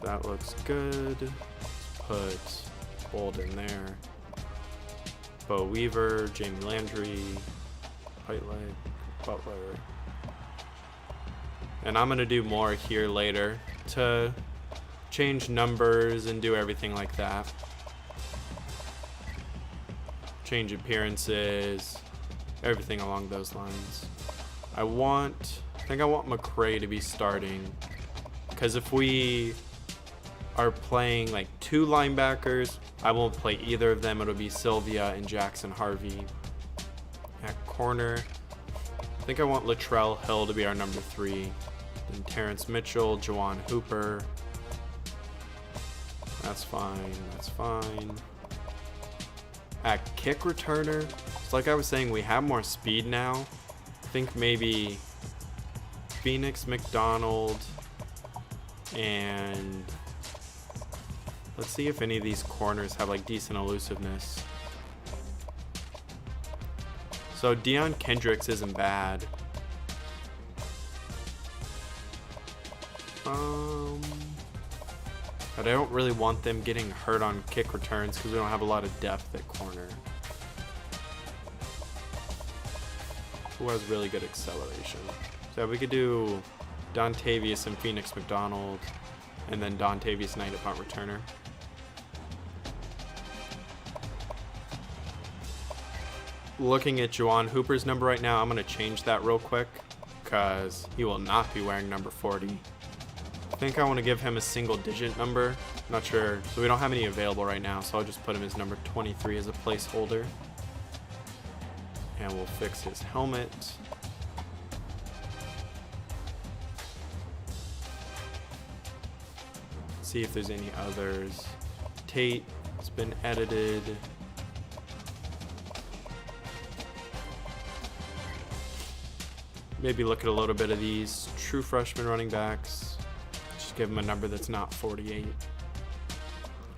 That looks good. Let's put Bolden there. Bo Weaver, Jamie Landry, Whiteleg, Butler. And I'm going to do more here later to change numbers and do everything like that. Change appearances, everything along those lines. I think I want McRae to be starting, because if we are playing like 2 linebackers, I won't play either of them. It'll be Sylvia and Jackson Harvey. At corner, I think I want Latrell Hill to be our number 3. Then Terrence Mitchell, Jawan Hooper. That's fine. At kick returner, it's like I was saying, we have more speed now. I think maybe Phoenix McDonald, and let's see if any of these corners have like decent elusiveness. So Deion Kendricks isn't bad. But I don't really want them getting hurt on kick returns because we don't have a lot of depth at corner. Who has really good acceleration? So we could do Dontavius and Phoenix McDonald, and then Dontavius Knight at punt returner. Looking at Jawan Hooper's number right now, I'm going to change that real quick because he will not be wearing number 40. I think I want to give him a single digit number. Not sure. So we don't have any available right now, so I'll just put him as number 23 as a placeholder. And we'll fix his helmet. See if there's any others. Tate, it's been edited. Maybe look at a little bit of these true freshman running backs. Just give them a number that's not 48.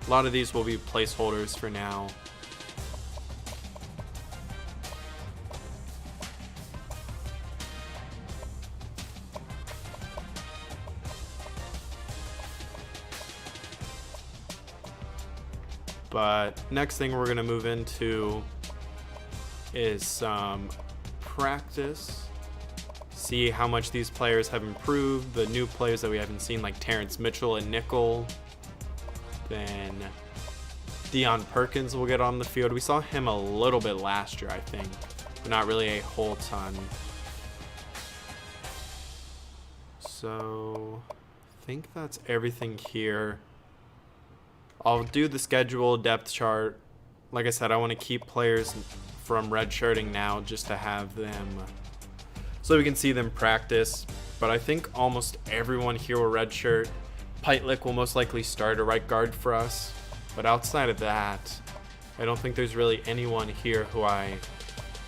A lot of these will be placeholders for now. But next thing we're going to move into is some practice. See how much these players have improved. The new players that we haven't seen, like Terrence Mitchell and nickel. Then Deion Perkins will get on the field. We saw him a little bit last year, I think, but not really a whole ton. So I think that's everything here. I'll do the schedule depth chart. Like I said, I want to keep players from redshirting now just to have them so we can see them practice. But I think almost everyone here will redshirt. Pitelick will most likely start a right guard for us. But outside of that, I don't think there's really anyone here who I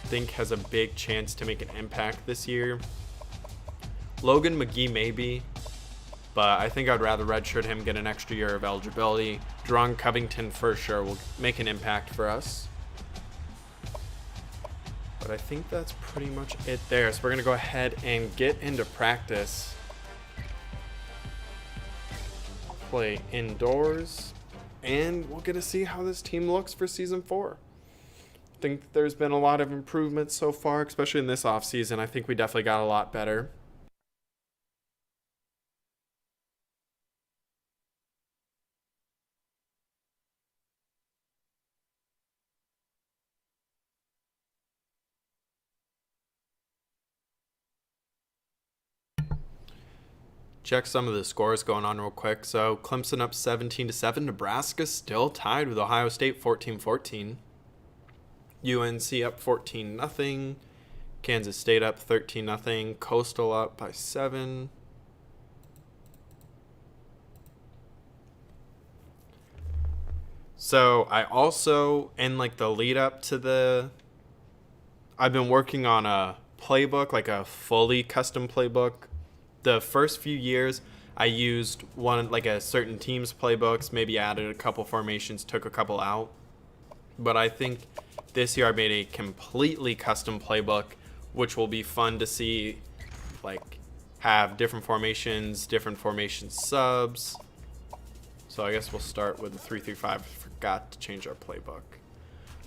think has a big chance to make an impact this year. Logan McGee maybe, but I think I'd rather redshirt him, get an extra year of eligibility. Deron Covington for sure will make an impact for us. But I think that's pretty much it there. So we're going to go ahead and get into practice. Play indoors, and we're going to see how this team looks for Season 4. I think there's been a lot of improvements so far, especially in this offseason. I think we definitely got a lot better. Check some of the scores going on real quick. So Clemson up 17-7. Nebraska still tied with Ohio State 14-14. UNC up 14-0. Kansas State up 13-0. Coastal up by 7. So I also, in like the lead up to I've been working on a playbook, like a fully custom playbook. The first few years, I used one, like a certain team's playbooks, maybe added a couple formations, took a couple out. But I think this year I made a completely custom playbook, which will be fun to see, like have different formations subs. So I guess we'll start with the 3-3-5. I forgot to change our playbook.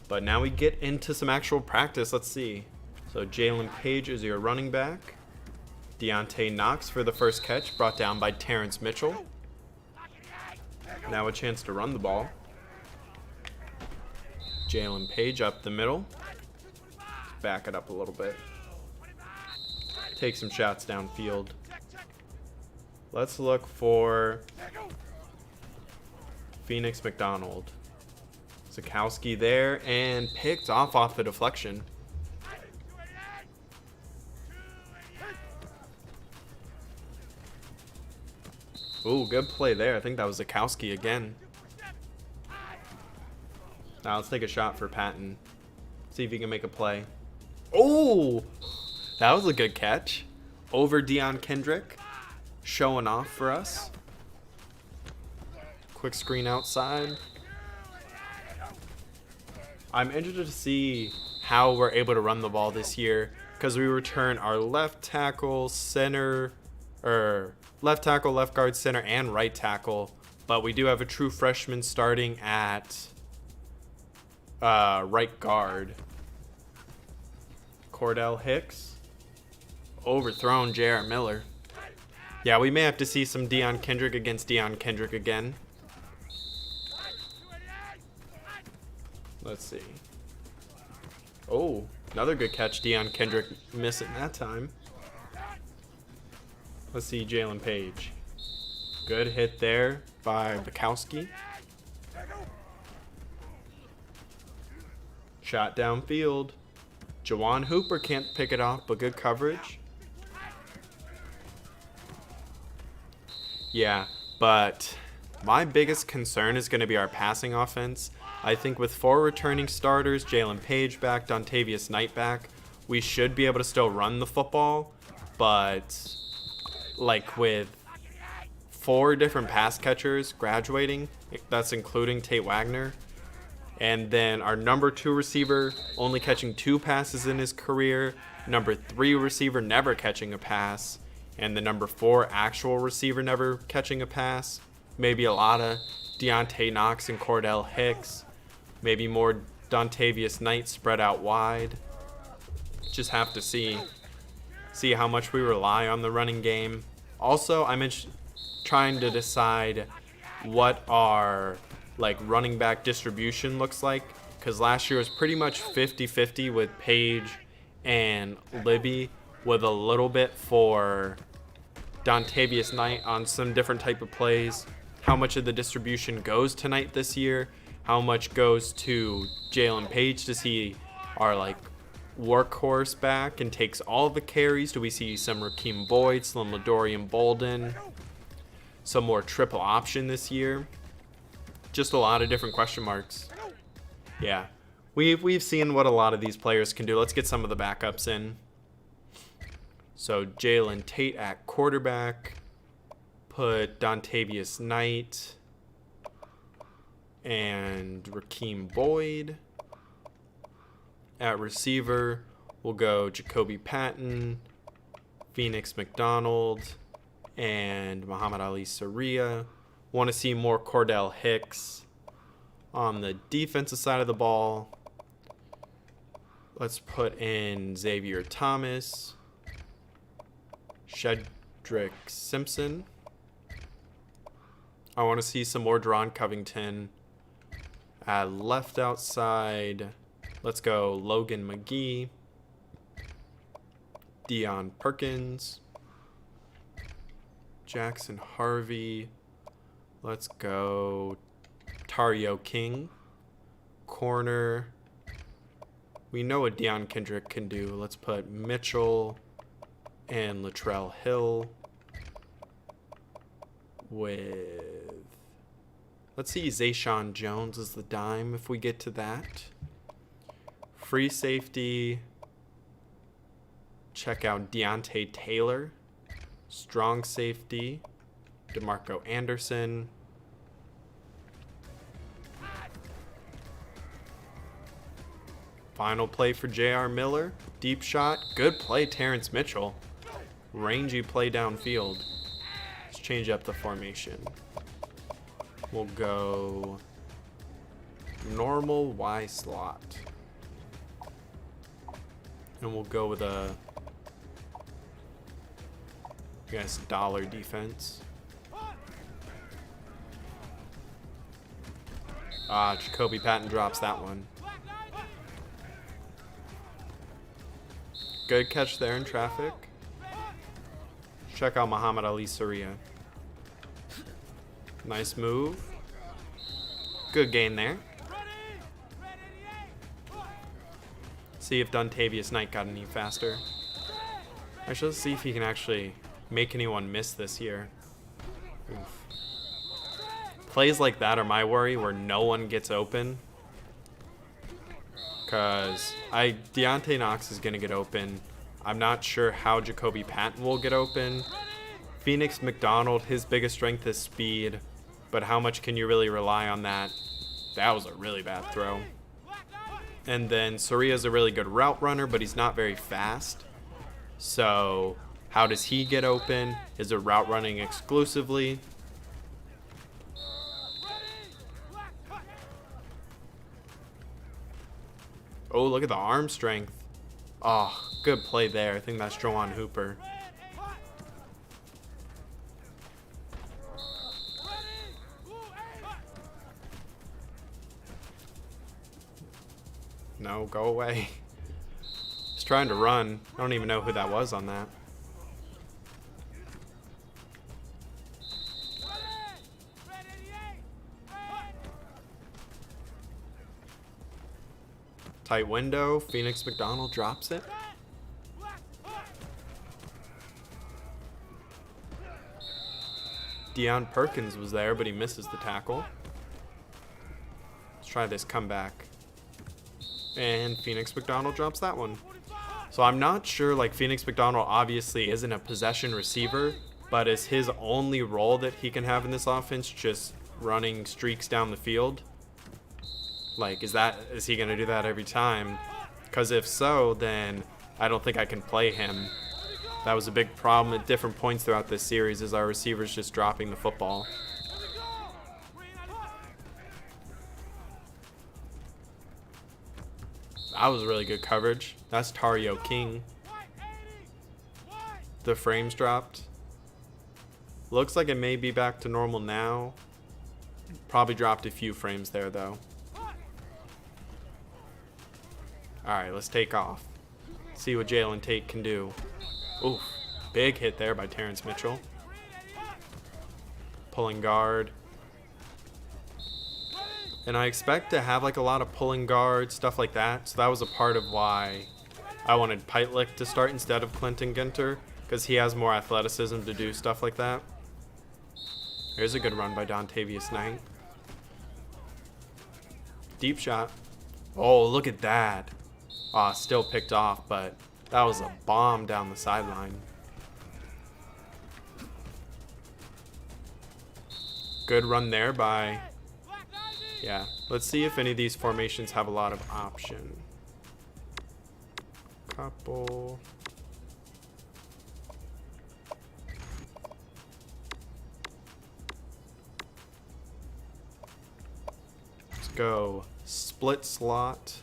But now we get into some actual practice. Let's see. So Jalen Page is your running back. Deontay Knox for the first catch, brought down by Terrence Mitchell. Now a chance to run the ball. Jalen Page up the middle. Back it up a little bit. Take some shots downfield. Let's look for Phoenix McDonald. Zukowski there and picked off the deflection. Ooh, good play there. I think that was Zukowski again. Now let's take a shot for Patton. See if he can make a play. Oh, that was a good catch. Over Deion Kendrick. Showing off for us. Quick screen outside. I'm interested to see how we're able to run the ball this year, because we return our left tackle, left tackle, left guard, center, and right tackle. But we do have a true freshman starting at right guard. Cordell Hicks. Overthrown J.R. Miller. Yeah, we may have to see some Deion Kendrick against Deion Kendrick again. Let's see. Oh, another good catch. Deion Kendrick missing that time. Let's see Jalen Page. Good hit there by Bukowski. Shot downfield. Jawan Hooper can't pick it off, but good coverage. Yeah, but My biggest concern is going to be our passing offense. I think with 4 returning starters, Jalen Page back, Dontavius Knight back, we should be able to still run the football. But like with 4 different pass catchers graduating, that's including Tate Wagner, and then our number 2 receiver only catching 2 passes in his career, number 3 receiver never catching a pass, and the number 4 actual receiver never catching a pass. Maybe a lot of Deontay Knox and Cordell Hicks. Maybe more Dontavius Knight spread out wide. Just have to see how much we rely on the running game. Also, I mentioned trying to decide what our running back distribution looks like, because last year was pretty much 50-50 with Page and Libby, with a little bit for Dontavius Knight on some different type of plays. How much of the distribution goes to Knight this year? How much goes to Jalen Page? Does he our workhorse back and takes all the carries? Do we see some Rakeem Boyd, some Ladorian Bolden, some more triple option this year? Just a lot of different question marks. Yeah, we've seen what a lot of these players can do. Let's get some of the backups in. So Jalen Tate at quarterback. Put Dontavius Knight and Rakeem Boyd. At receiver, we'll go Jacoby Patton, Phoenix McDonald, and Muhammad Ali Saria. Want to see more Cordell Hicks. On the defensive side of the ball, let's put in Xavier Thomas, Shedrick Simpson. I want to see some more Deron Covington. At left outside, let's go Logan McGee, Deion Perkins, Jackson Harvey. Let's go Tario King. Corner, we know what Deion Kendrick can do. Let's put Mitchell and Latrell Hill with, let's see, Zayshawn Jones as the dime if we get to that. Free safety, check out Deontay Taylor. Strong safety, DeMarco Anderson. Final play for J.R. Miller. Deep shot. Good play, Terrence Mitchell. Rangy play downfield. Let's change up the formation. We'll go normal Y slot. And we'll go with a, I guess, dollar defense. Jacoby Patton drops that one. Good catch there in traffic. Check out Muhammad Ali Saria. Nice move. Good gain there. See if Dontavius Knight got any faster. Actually, let's see if he can actually make anyone miss this year. Oof. Plays like that are my worry, where no one gets open. Because Deontay Knox is going to get open. I'm not sure how Jacoby Patton will get open. Phoenix McDonald, his biggest strength is speed. But how much can you really rely on that? That was a really bad throw. And then Saria's a really good route runner, but he's not very fast. So how does he get open? Is it route running exclusively? Oh, look at the arm strength. Oh, good play there. I think that's Joanne Hooper. No, go away. He's trying to run. I don't even know who that was on that. Tight window. Phoenix McDonald drops it. Deion Perkins was there, but he misses the tackle. Let's try this comeback. And Phoenix McDonald drops that one. So I'm not sure, like, Phoenix McDonald obviously isn't a possession receiver, but is his only role that he can have in this offense just running streaks down the field? Like, is he going to do that every time? Because if so, then I don't think I can play him. That was a big problem at different points throughout this series, is our receivers just dropping the football. That was really good coverage. That's Tario King. The frames dropped. Looks like it may be back to normal now. Probably dropped a few frames there, though. Alright, let's take off. See what Jalen Tate can do. Oof. Big hit there by Terrence Mitchell. Pulling guard. And I expect to have like a lot of pulling guard, stuff like that. So that was a part of why I wanted Pitelick to start instead of Clinton Ginter, because he has more athleticism to do stuff like that. Here's a good run by Dontavius Knight. Deep shot. Oh, look at that. Still picked off, but that was a bomb down the sideline. Good run there by... Yeah, let's see if any of these formations have a lot of option. Couple. Let's go split slot.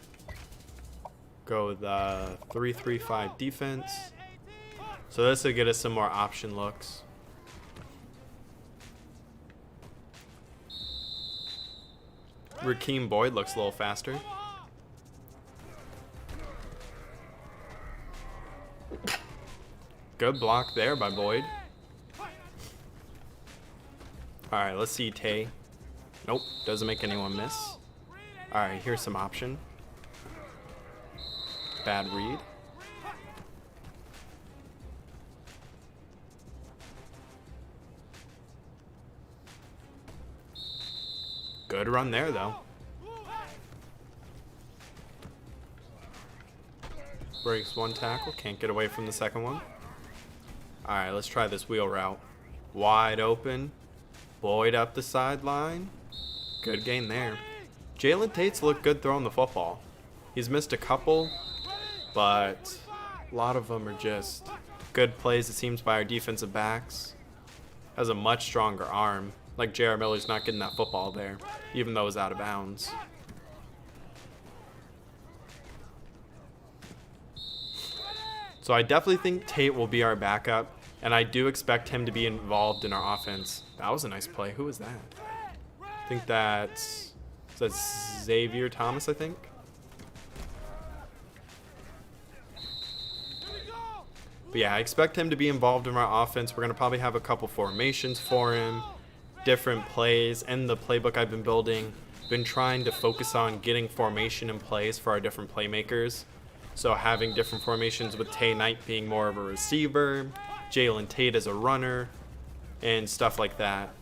Go the 3-3-5 defense. So this will get us some more option looks. Rakeem Boyd looks a little faster. Good block there by Boyd. Alright, let's see Tay. Nope, doesn't make anyone miss. Alright, here's some option. Bad read. Good run there, though. Breaks one tackle. Can't get away from the second one. Alright, let's try this wheel route. Wide open. Boyd up the sideline. Good gain there. Jalen Tate's looked good throwing the football. He's missed a couple, but a lot of them are just good plays, it seems, by our defensive backs. Has a much stronger arm. Like J.R. Miller's not getting that football there, even though it was out of bounds. So I definitely think Tate will be our backup, and I do expect him to be involved in our offense. That was a nice play. Who was that? I think that's Xavier Thomas, I think. But yeah, I expect him to be involved in our offense. We're going to probably have a couple formations for him, different plays, and the playbook I've been building. Been trying to focus on getting formation in plays for our different playmakers. So having different formations with Tay Knight being more of a receiver, Jalen Tate as a runner, and stuff like that.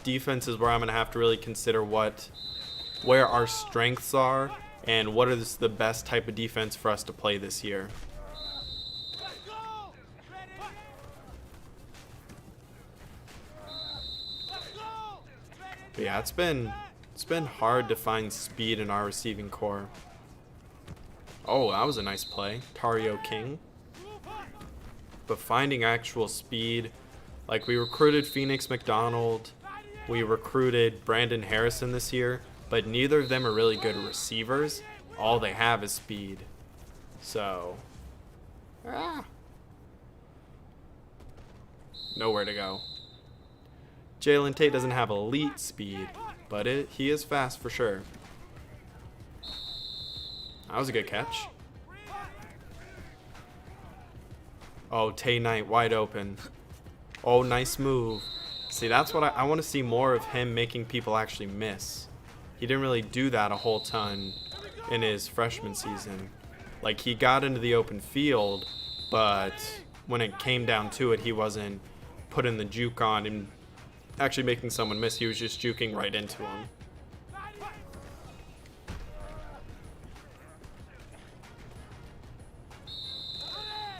Defense is where I'm going to have to really consider where our strengths are and what is the best type of defense for us to play this year. But yeah, it's been hard to find speed in our receiving core. Oh, that was a nice play. Tario King. But finding actual speed, like we recruited Phoenix McDonald, we recruited Brandon Harrison this year, but neither of them are really good receivers. All they have is speed. So, nowhere to go. Jalen Tate doesn't have elite speed, but he is fast for sure. That was a good catch. Oh, Tay Knight wide open. Oh, nice move. See, that's what I want to see more of him making people actually miss. He didn't really do that a whole ton in his freshman season. Like, he got into the open field, but when it came down to it, he wasn't putting the juke on and actually making someone miss. He was just juking right into him.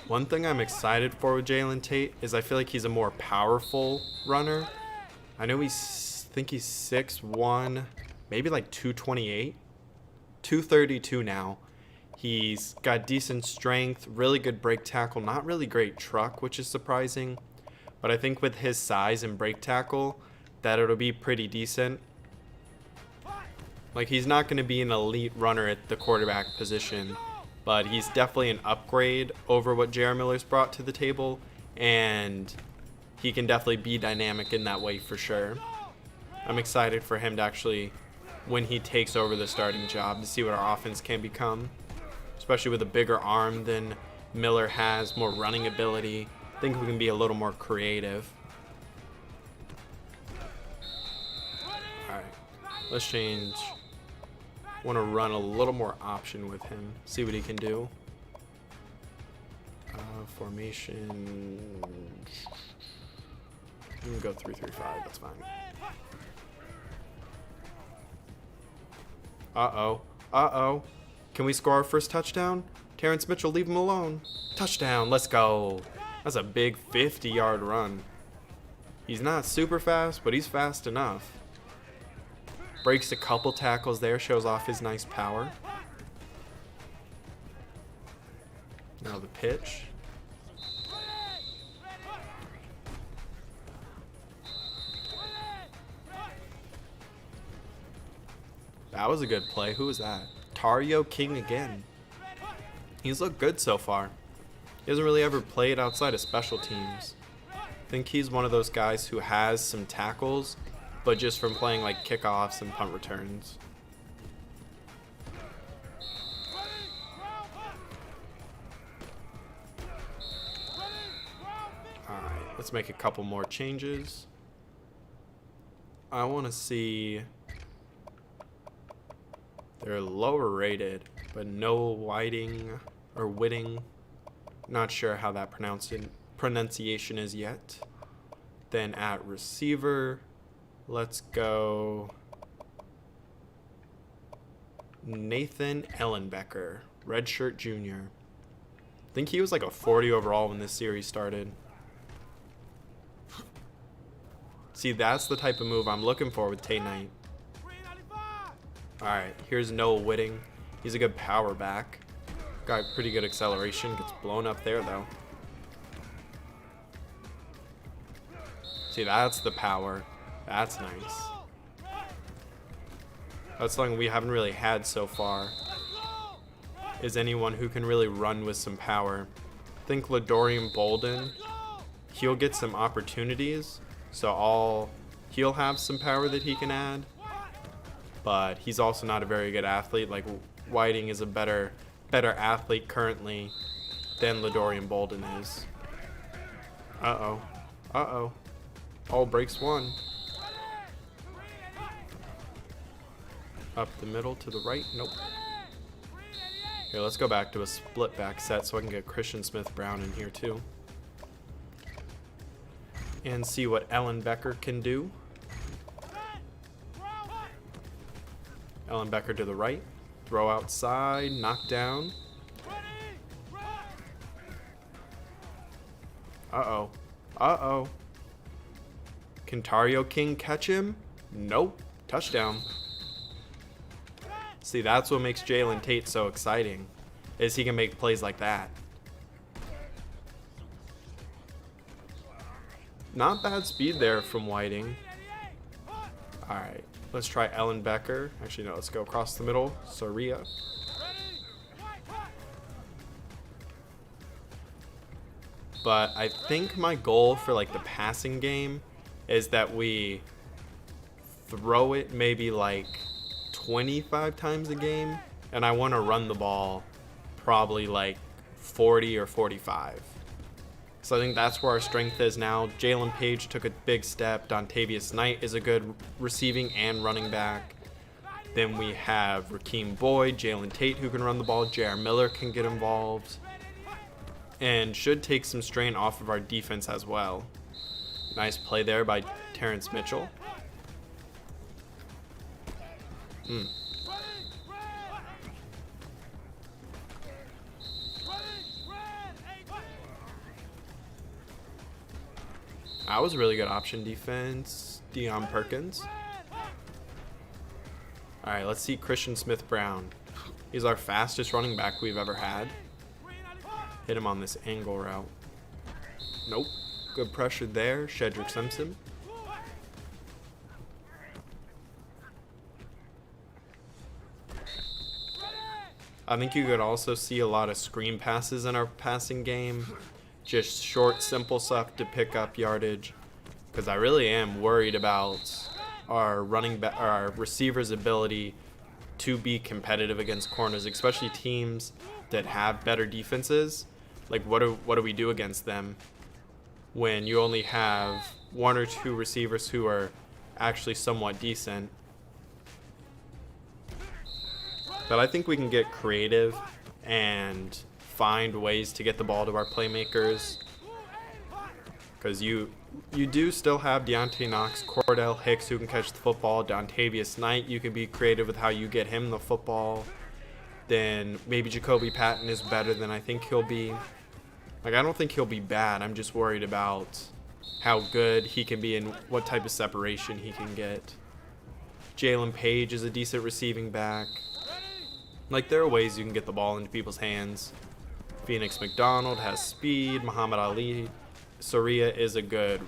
One thing I'm excited for with Jalen Tate is I feel like he's a more powerful runner. I know think he's 6'1", maybe like 228, 232 now. He's got decent strength, really good break tackle, not really great truck, which is surprising. But I think with his size and break tackle, that it'll be pretty decent. Like, he's not going to be an elite runner at the quarterback position, but he's definitely an upgrade over what J.R. Miller's brought to the table, and he can definitely be dynamic in that way for sure. I'm excited for him to actually, when he takes over the starting job, to see what our offense can become, especially with a bigger arm than Miller has, more running ability. I think we can be a little more creative. Alright, let's change. Want to run a little more option with him, see what he can do. Formation. We can go 3-3-5, that's fine. Uh-oh. Can we score our first touchdown? Terrence Mitchell, leave him alone. Touchdown, let's go. That's a big 50-yard run. He's not super fast, but he's fast enough. Breaks a couple tackles there, shows off his nice power. Now the pitch. That was a good play. Who was that? Tario King again. He's looked good so far. He hasn't really ever played outside of special teams. I think he's one of those guys who has some tackles, but just from playing like kickoffs and punt returns. Alright, let's make a couple more changes. I want to see... They're lower rated, but no Whiting or Whitting. Not sure how that pronunciation is yet. Then at receiver, let's go Nathan Ellenbecker, redshirt junior. I think he was like a 40 overall when this series started. See, that's the type of move I'm looking for with Tate Knight. Alright, here's Noah Whitting. He's a good power back. Got pretty good acceleration. Gets blown up there, though. See, that's the power. That's nice. That's something we haven't really had so far, is anyone who can really run with some power. I think LaDorian Bolden, he'll get some opportunities, so he'll have some power that he can add. But he's also not a very good athlete. Like, Whiting is a better athlete currently than LaDorian Bolden is. Uh-oh. All breaks one. Up the middle to the right. Nope. Here, let's go back to a split back set so I can get Christian Smith-Brown in here too. And see what Ellenbecker can do. Ellenbecker to the right. Throw outside. Knock down. Uh-oh. Can Tario King catch him? Nope. Touchdown. See, that's what makes Jalen Tate so exciting, is he can make plays like that. Not bad speed there from Whiting. Alright, let's try Ellenbecker. Actually, no, let's go across the middle. Soria. But I think my goal for like the passing game is that we throw it maybe like 25 times a game, and I want to run the ball probably like 40 or 45. So I think that's where our strength is now. Jalen Page took a big step. Dontavius Knight is a good receiving and running back. Then we have Rakeem Boyd, Jalen Tate who can run the ball. J.R. Miller can get involved and should take some strain off of our defense as well. Nice play there by Terrence Mitchell. That was a really good option defense. Deion Perkins. All right, let's see Christian Smith-Brown. He's our fastest running back we've ever had. Hit him on this angle route. Nope. Good pressure there. Shedrick Simpson. I think you could also see a lot of screen passes in our passing game. Just short, simple stuff to pick up yardage. Because I really am worried about our our receivers' ability to be competitive against corners, especially teams that have better defenses. Like, what do we do against them when you only have one or two receivers who are actually somewhat decent? But I think we can get creative and find ways to get the ball to our playmakers. Because you do still have Deontay Knox, Cordell Hicks who can catch the football, Dontavius Knight, you can be creative with how you get him the football. Then maybe Jacoby Patton is better than I think he'll be. Like, I don't think he'll be bad. I'm just worried about how good he can be and what type of separation he can get. Jalen Page is a decent receiving back. Like, there are ways you can get the ball into people's hands. Phoenix McDonald has speed. Muhammad Ali Soria is a good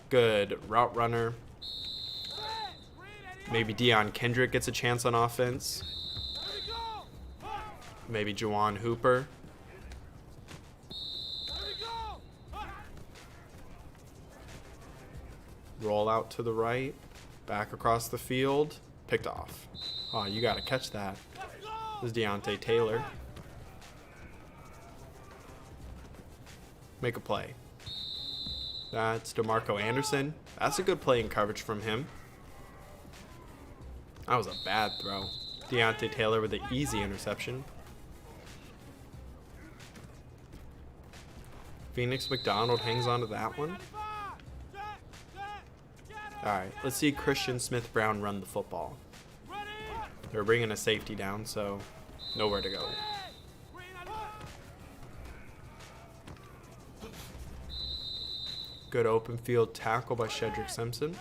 good route runner. Maybe Deion Kendrick gets a chance on offense. Maybe Juwan Hooper. Roll out to the right. Back across the field. Picked off. Oh, you got to catch that. This is Deontay Taylor. Make a play. That's DeMarco Anderson. That's a good play in coverage from him. That was a bad throw. Deontay Taylor with an easy interception. Phoenix McDonald hangs on to that one. Alright, let's see Christian Smith-Brown run the football. They're bringing a safety down, so nowhere to go. Good open field tackle by Shedrick Simpson.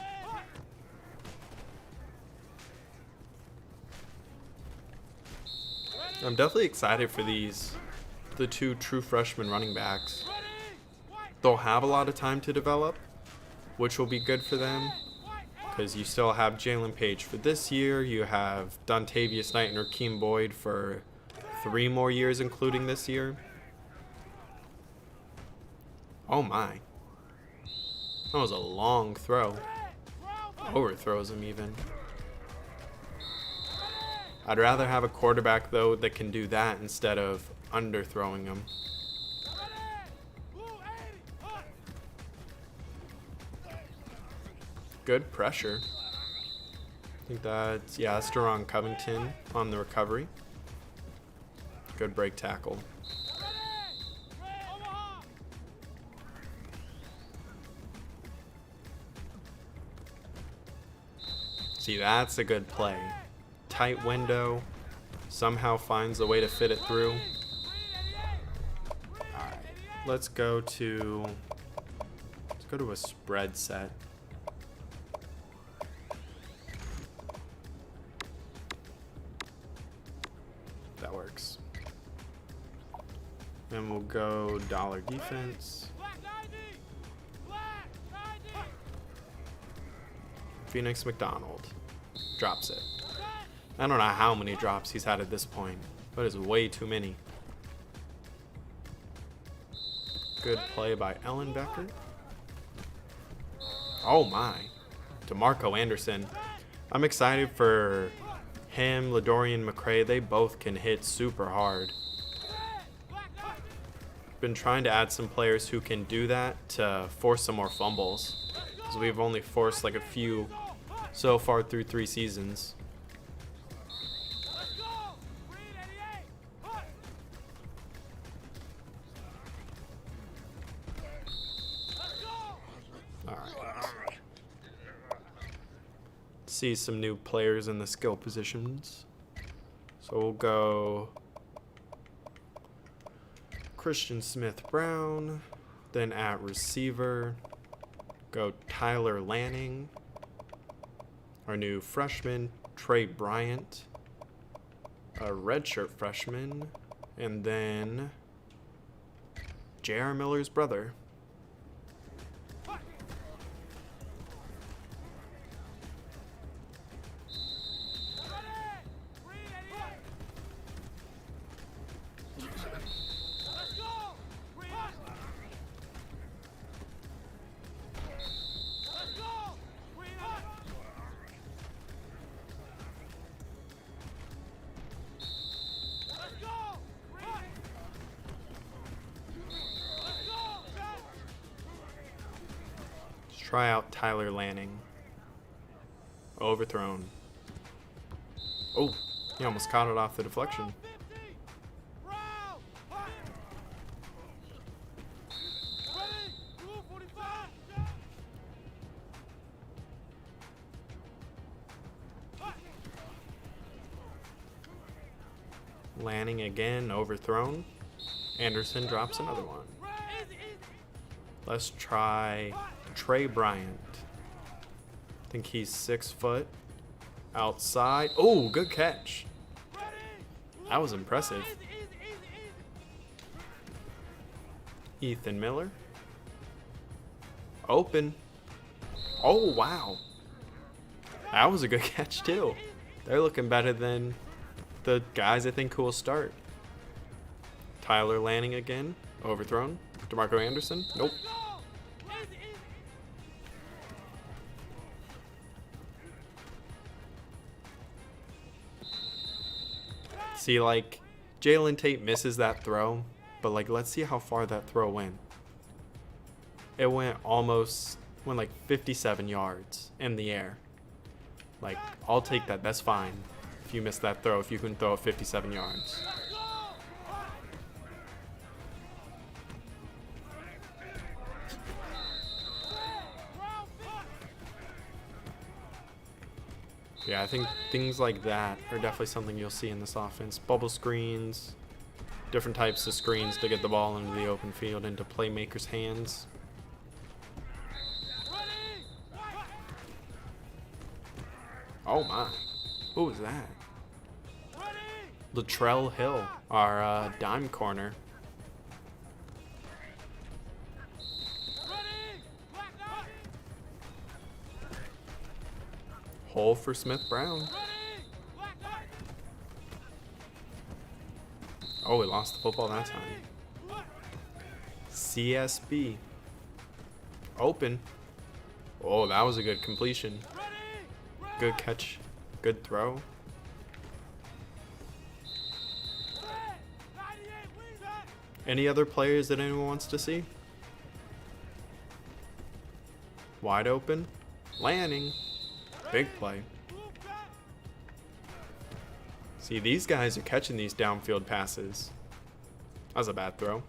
I'm definitely excited for the two true freshman running backs. They'll have a lot of time to develop, which will be good for them. Because you still have Jalen Page for this year. You have Dontavius Knight and Rakeem Boyd for 3 more years, including this year. Oh my. That was a long throw. Overthrows him even. I'd rather have a quarterback, though, that can do that instead of underthrowing him. Good pressure. I think that's Deron Covington on the recovery. Good break tackle. See, that's a good play. Tight window. Somehow finds a way to fit it through. Alright. Let's go to a spread set. That works. And we'll go dollar defense. Phoenix McDonald drops it. I don't know how many drops he's had at this point, but it's way too many. Good play by Ellenbecker. Oh my. DeMarco Anderson. I'm excited for him, Ladorian McCray. They both can hit super hard. Been trying to add some players who can do that to force some more fumbles. Because we've only forced like a few so far through 3 seasons. see some new players in the skill positions. So we'll go Christian Smith-Brown. Then at receiver, go Tyler Lanning. Our new freshman, Trey Bryant. A redshirt freshman. And then J.R. Miller's brother. Try out Tyler Lanning. Overthrown. Oh, he almost caught it off the deflection. Lanning again, overthrown. Anderson drops another one. Let's try Trey Bryant. I think he's 6 foot. Outside. Oh, good catch. That was impressive. Ethan Miller. Open. Oh, wow. That was a good catch, too. They're looking better than the guys I think who will start. Tyler Lanning again. Overthrown. DeMarco Anderson. Nope. See, like, Jalen Tate misses that throw, but, like, let's see how far that throw went. It went like 57 yards in the air. Like, I'll take that. That's fine if you miss that throw, if you can throw it 57 yards. Yeah, I think things like that are definitely something you'll see in this offense. Bubble screens, different types of screens to get the ball into the open field, into playmakers' hands. Oh my, who was that? Latrell Hill, our dime corner. Hole for Smith-Brown. Oh, we lost the football that time. CSB. Open. Oh, that was a good completion. Good catch. Good throw. Any other players that anyone wants to see? Wide open. Lanning. Big play. See, these guys are catching these downfield passes. That was a bad throw.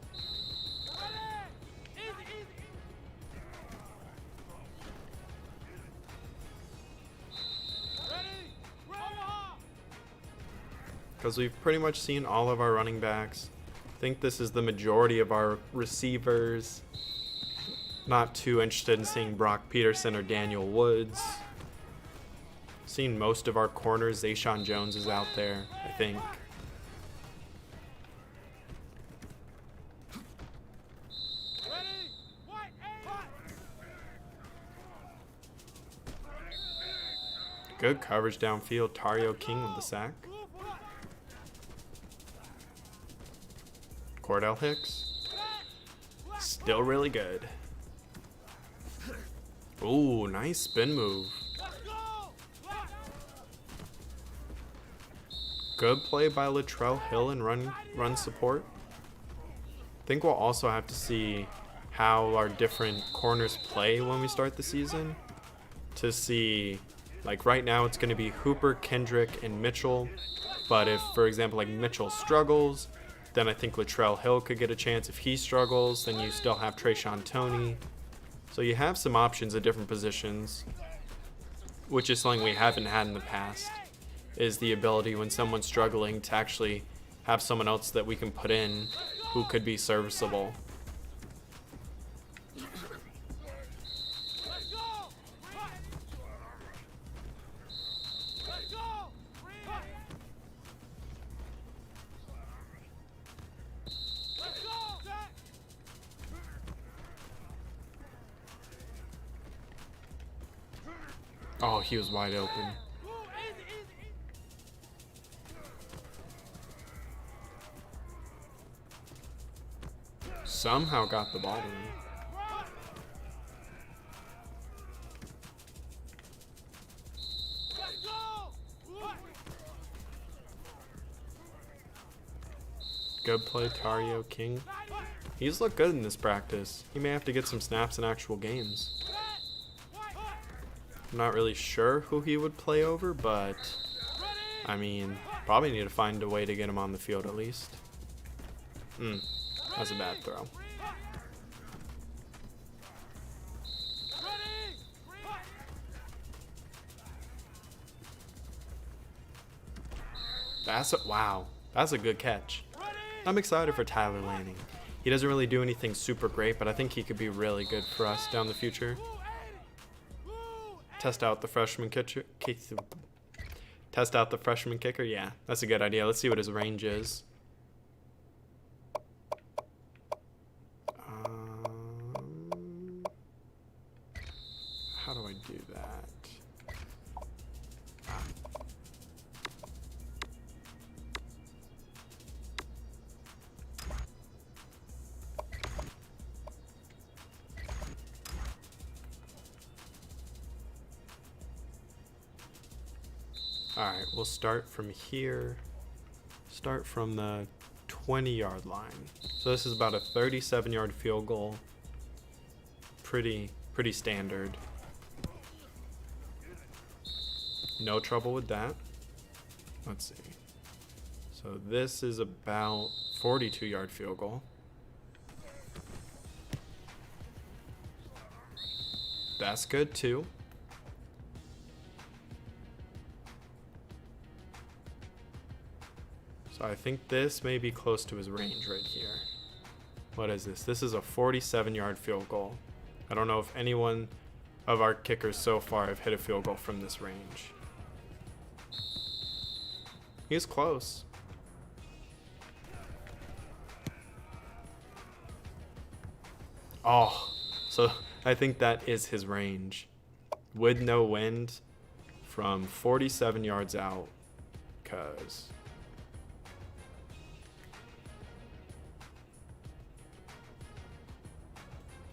Because we've pretty much seen all of our running backs. I think this is the majority of our receivers. Not too interested in seeing Brock Peterson or Daniel Woods. Seen most of our corners. Zayshawn Jones is out there, I think. Good coverage downfield. Tario King with the sack. Cordell Hicks. Still really good. Ooh, nice spin move. Good play by Latrell Hill and run support. I think we'll also have to see how our different corners play when we start the season. To see, like right now it's going to be Hooper, Kendrick, and Mitchell. But if, for example, like Mitchell struggles, then I think Latrell Hill could get a chance. If he struggles, then you still have Trayshawn Toney. So you have some options at different positions. which is something we haven't had in the past, is the ability when someone's struggling to actually have someone else that we can put in who could be serviceable. Oh, he was wide open. Somehow got the ball to him. Good play, Tario King. He's looked good in this practice. He may have to get some snaps in actual games. I'm not really sure who he would play over, but I mean, probably need to find a way to get him on the field at least. That's a bad throw. Wow, that's a good catch. I'm excited for Tyler Lanning. He doesn't really do anything super great, but I think he could be really good for us down the future. Test out the freshman kicker. Test out the freshman kicker. Yeah, that's a good idea. Let's see what his range is. How do I do that? Alright, we'll start from here. Start from the 20-yard line. So this is about a 37-yard field goal. Pretty standard. No trouble with that. Let's see. So this is about 42-yard field goal. That's good too. So I think this may be close to his range right here. What is this? This is a 47-yard field goal. I don't know if anyone of our kickers so far have hit a field goal from this range. He's close. Oh, so I think that is his range. With no wind from 47 yards out, because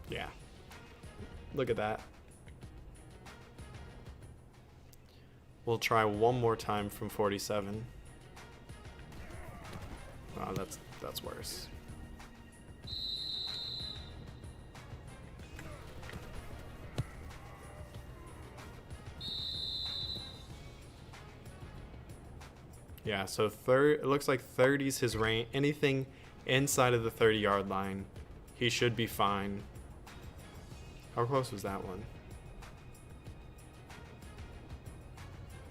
yeah, look at that. We'll try one more time from 47. Oh, that's worse. Yeah, so it looks like 30's his range. Anything inside of the 30-yard line, he should be fine. How close was that one?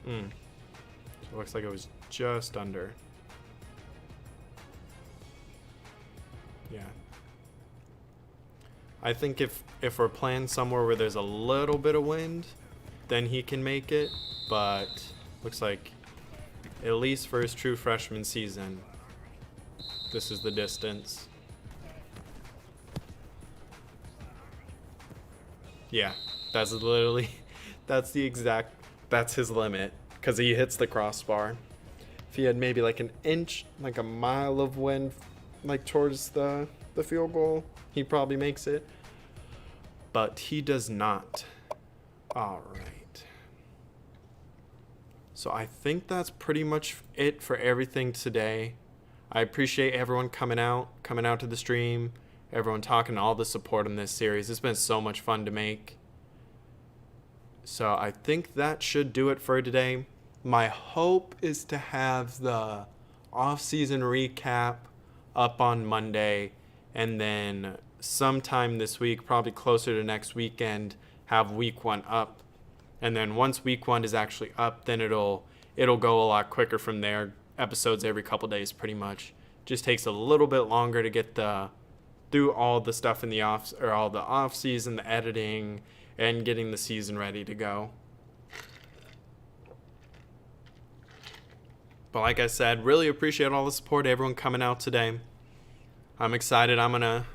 So it looks like it was just under. Yeah. I think if we're playing somewhere where there's a little bit of wind, then he can make it. But looks like, at least for his true freshman season, this is the distance. Yeah, that's literally, that's his limit, because he hits the crossbar. If he had maybe like an inch, like a mile of wind, like towards the field goal, he probably makes it. But he does not. All right. So I think that's pretty much it for everything today. I appreciate everyone coming out to the stream, everyone talking, all the support in this series. It's been so much fun to make. So I think that should do it for today. My hope is to have the off-season recap up on Monday, and then sometime this week, probably closer to next weekend, have week 1 up. And then once week 1 is actually up, then it'll go a lot quicker from there. Episodes every couple days pretty much. Just takes a little bit longer to get through all the stuff in the off season, the editing, and getting the season ready to go. But like I said, really appreciate all the support, everyone coming out today. I'm excited. I'm going to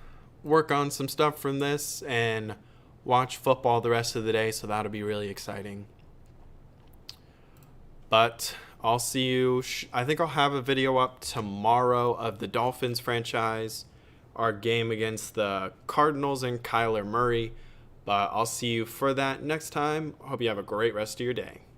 work on some stuff from this and watch football the rest of the day, so that'll be really exciting. But I'll see you. I think I'll have a video up tomorrow of the Dolphins franchise, our game against the Cardinals and Kyler Murray. But I'll see you for that next time. Hope you have a great rest of your day.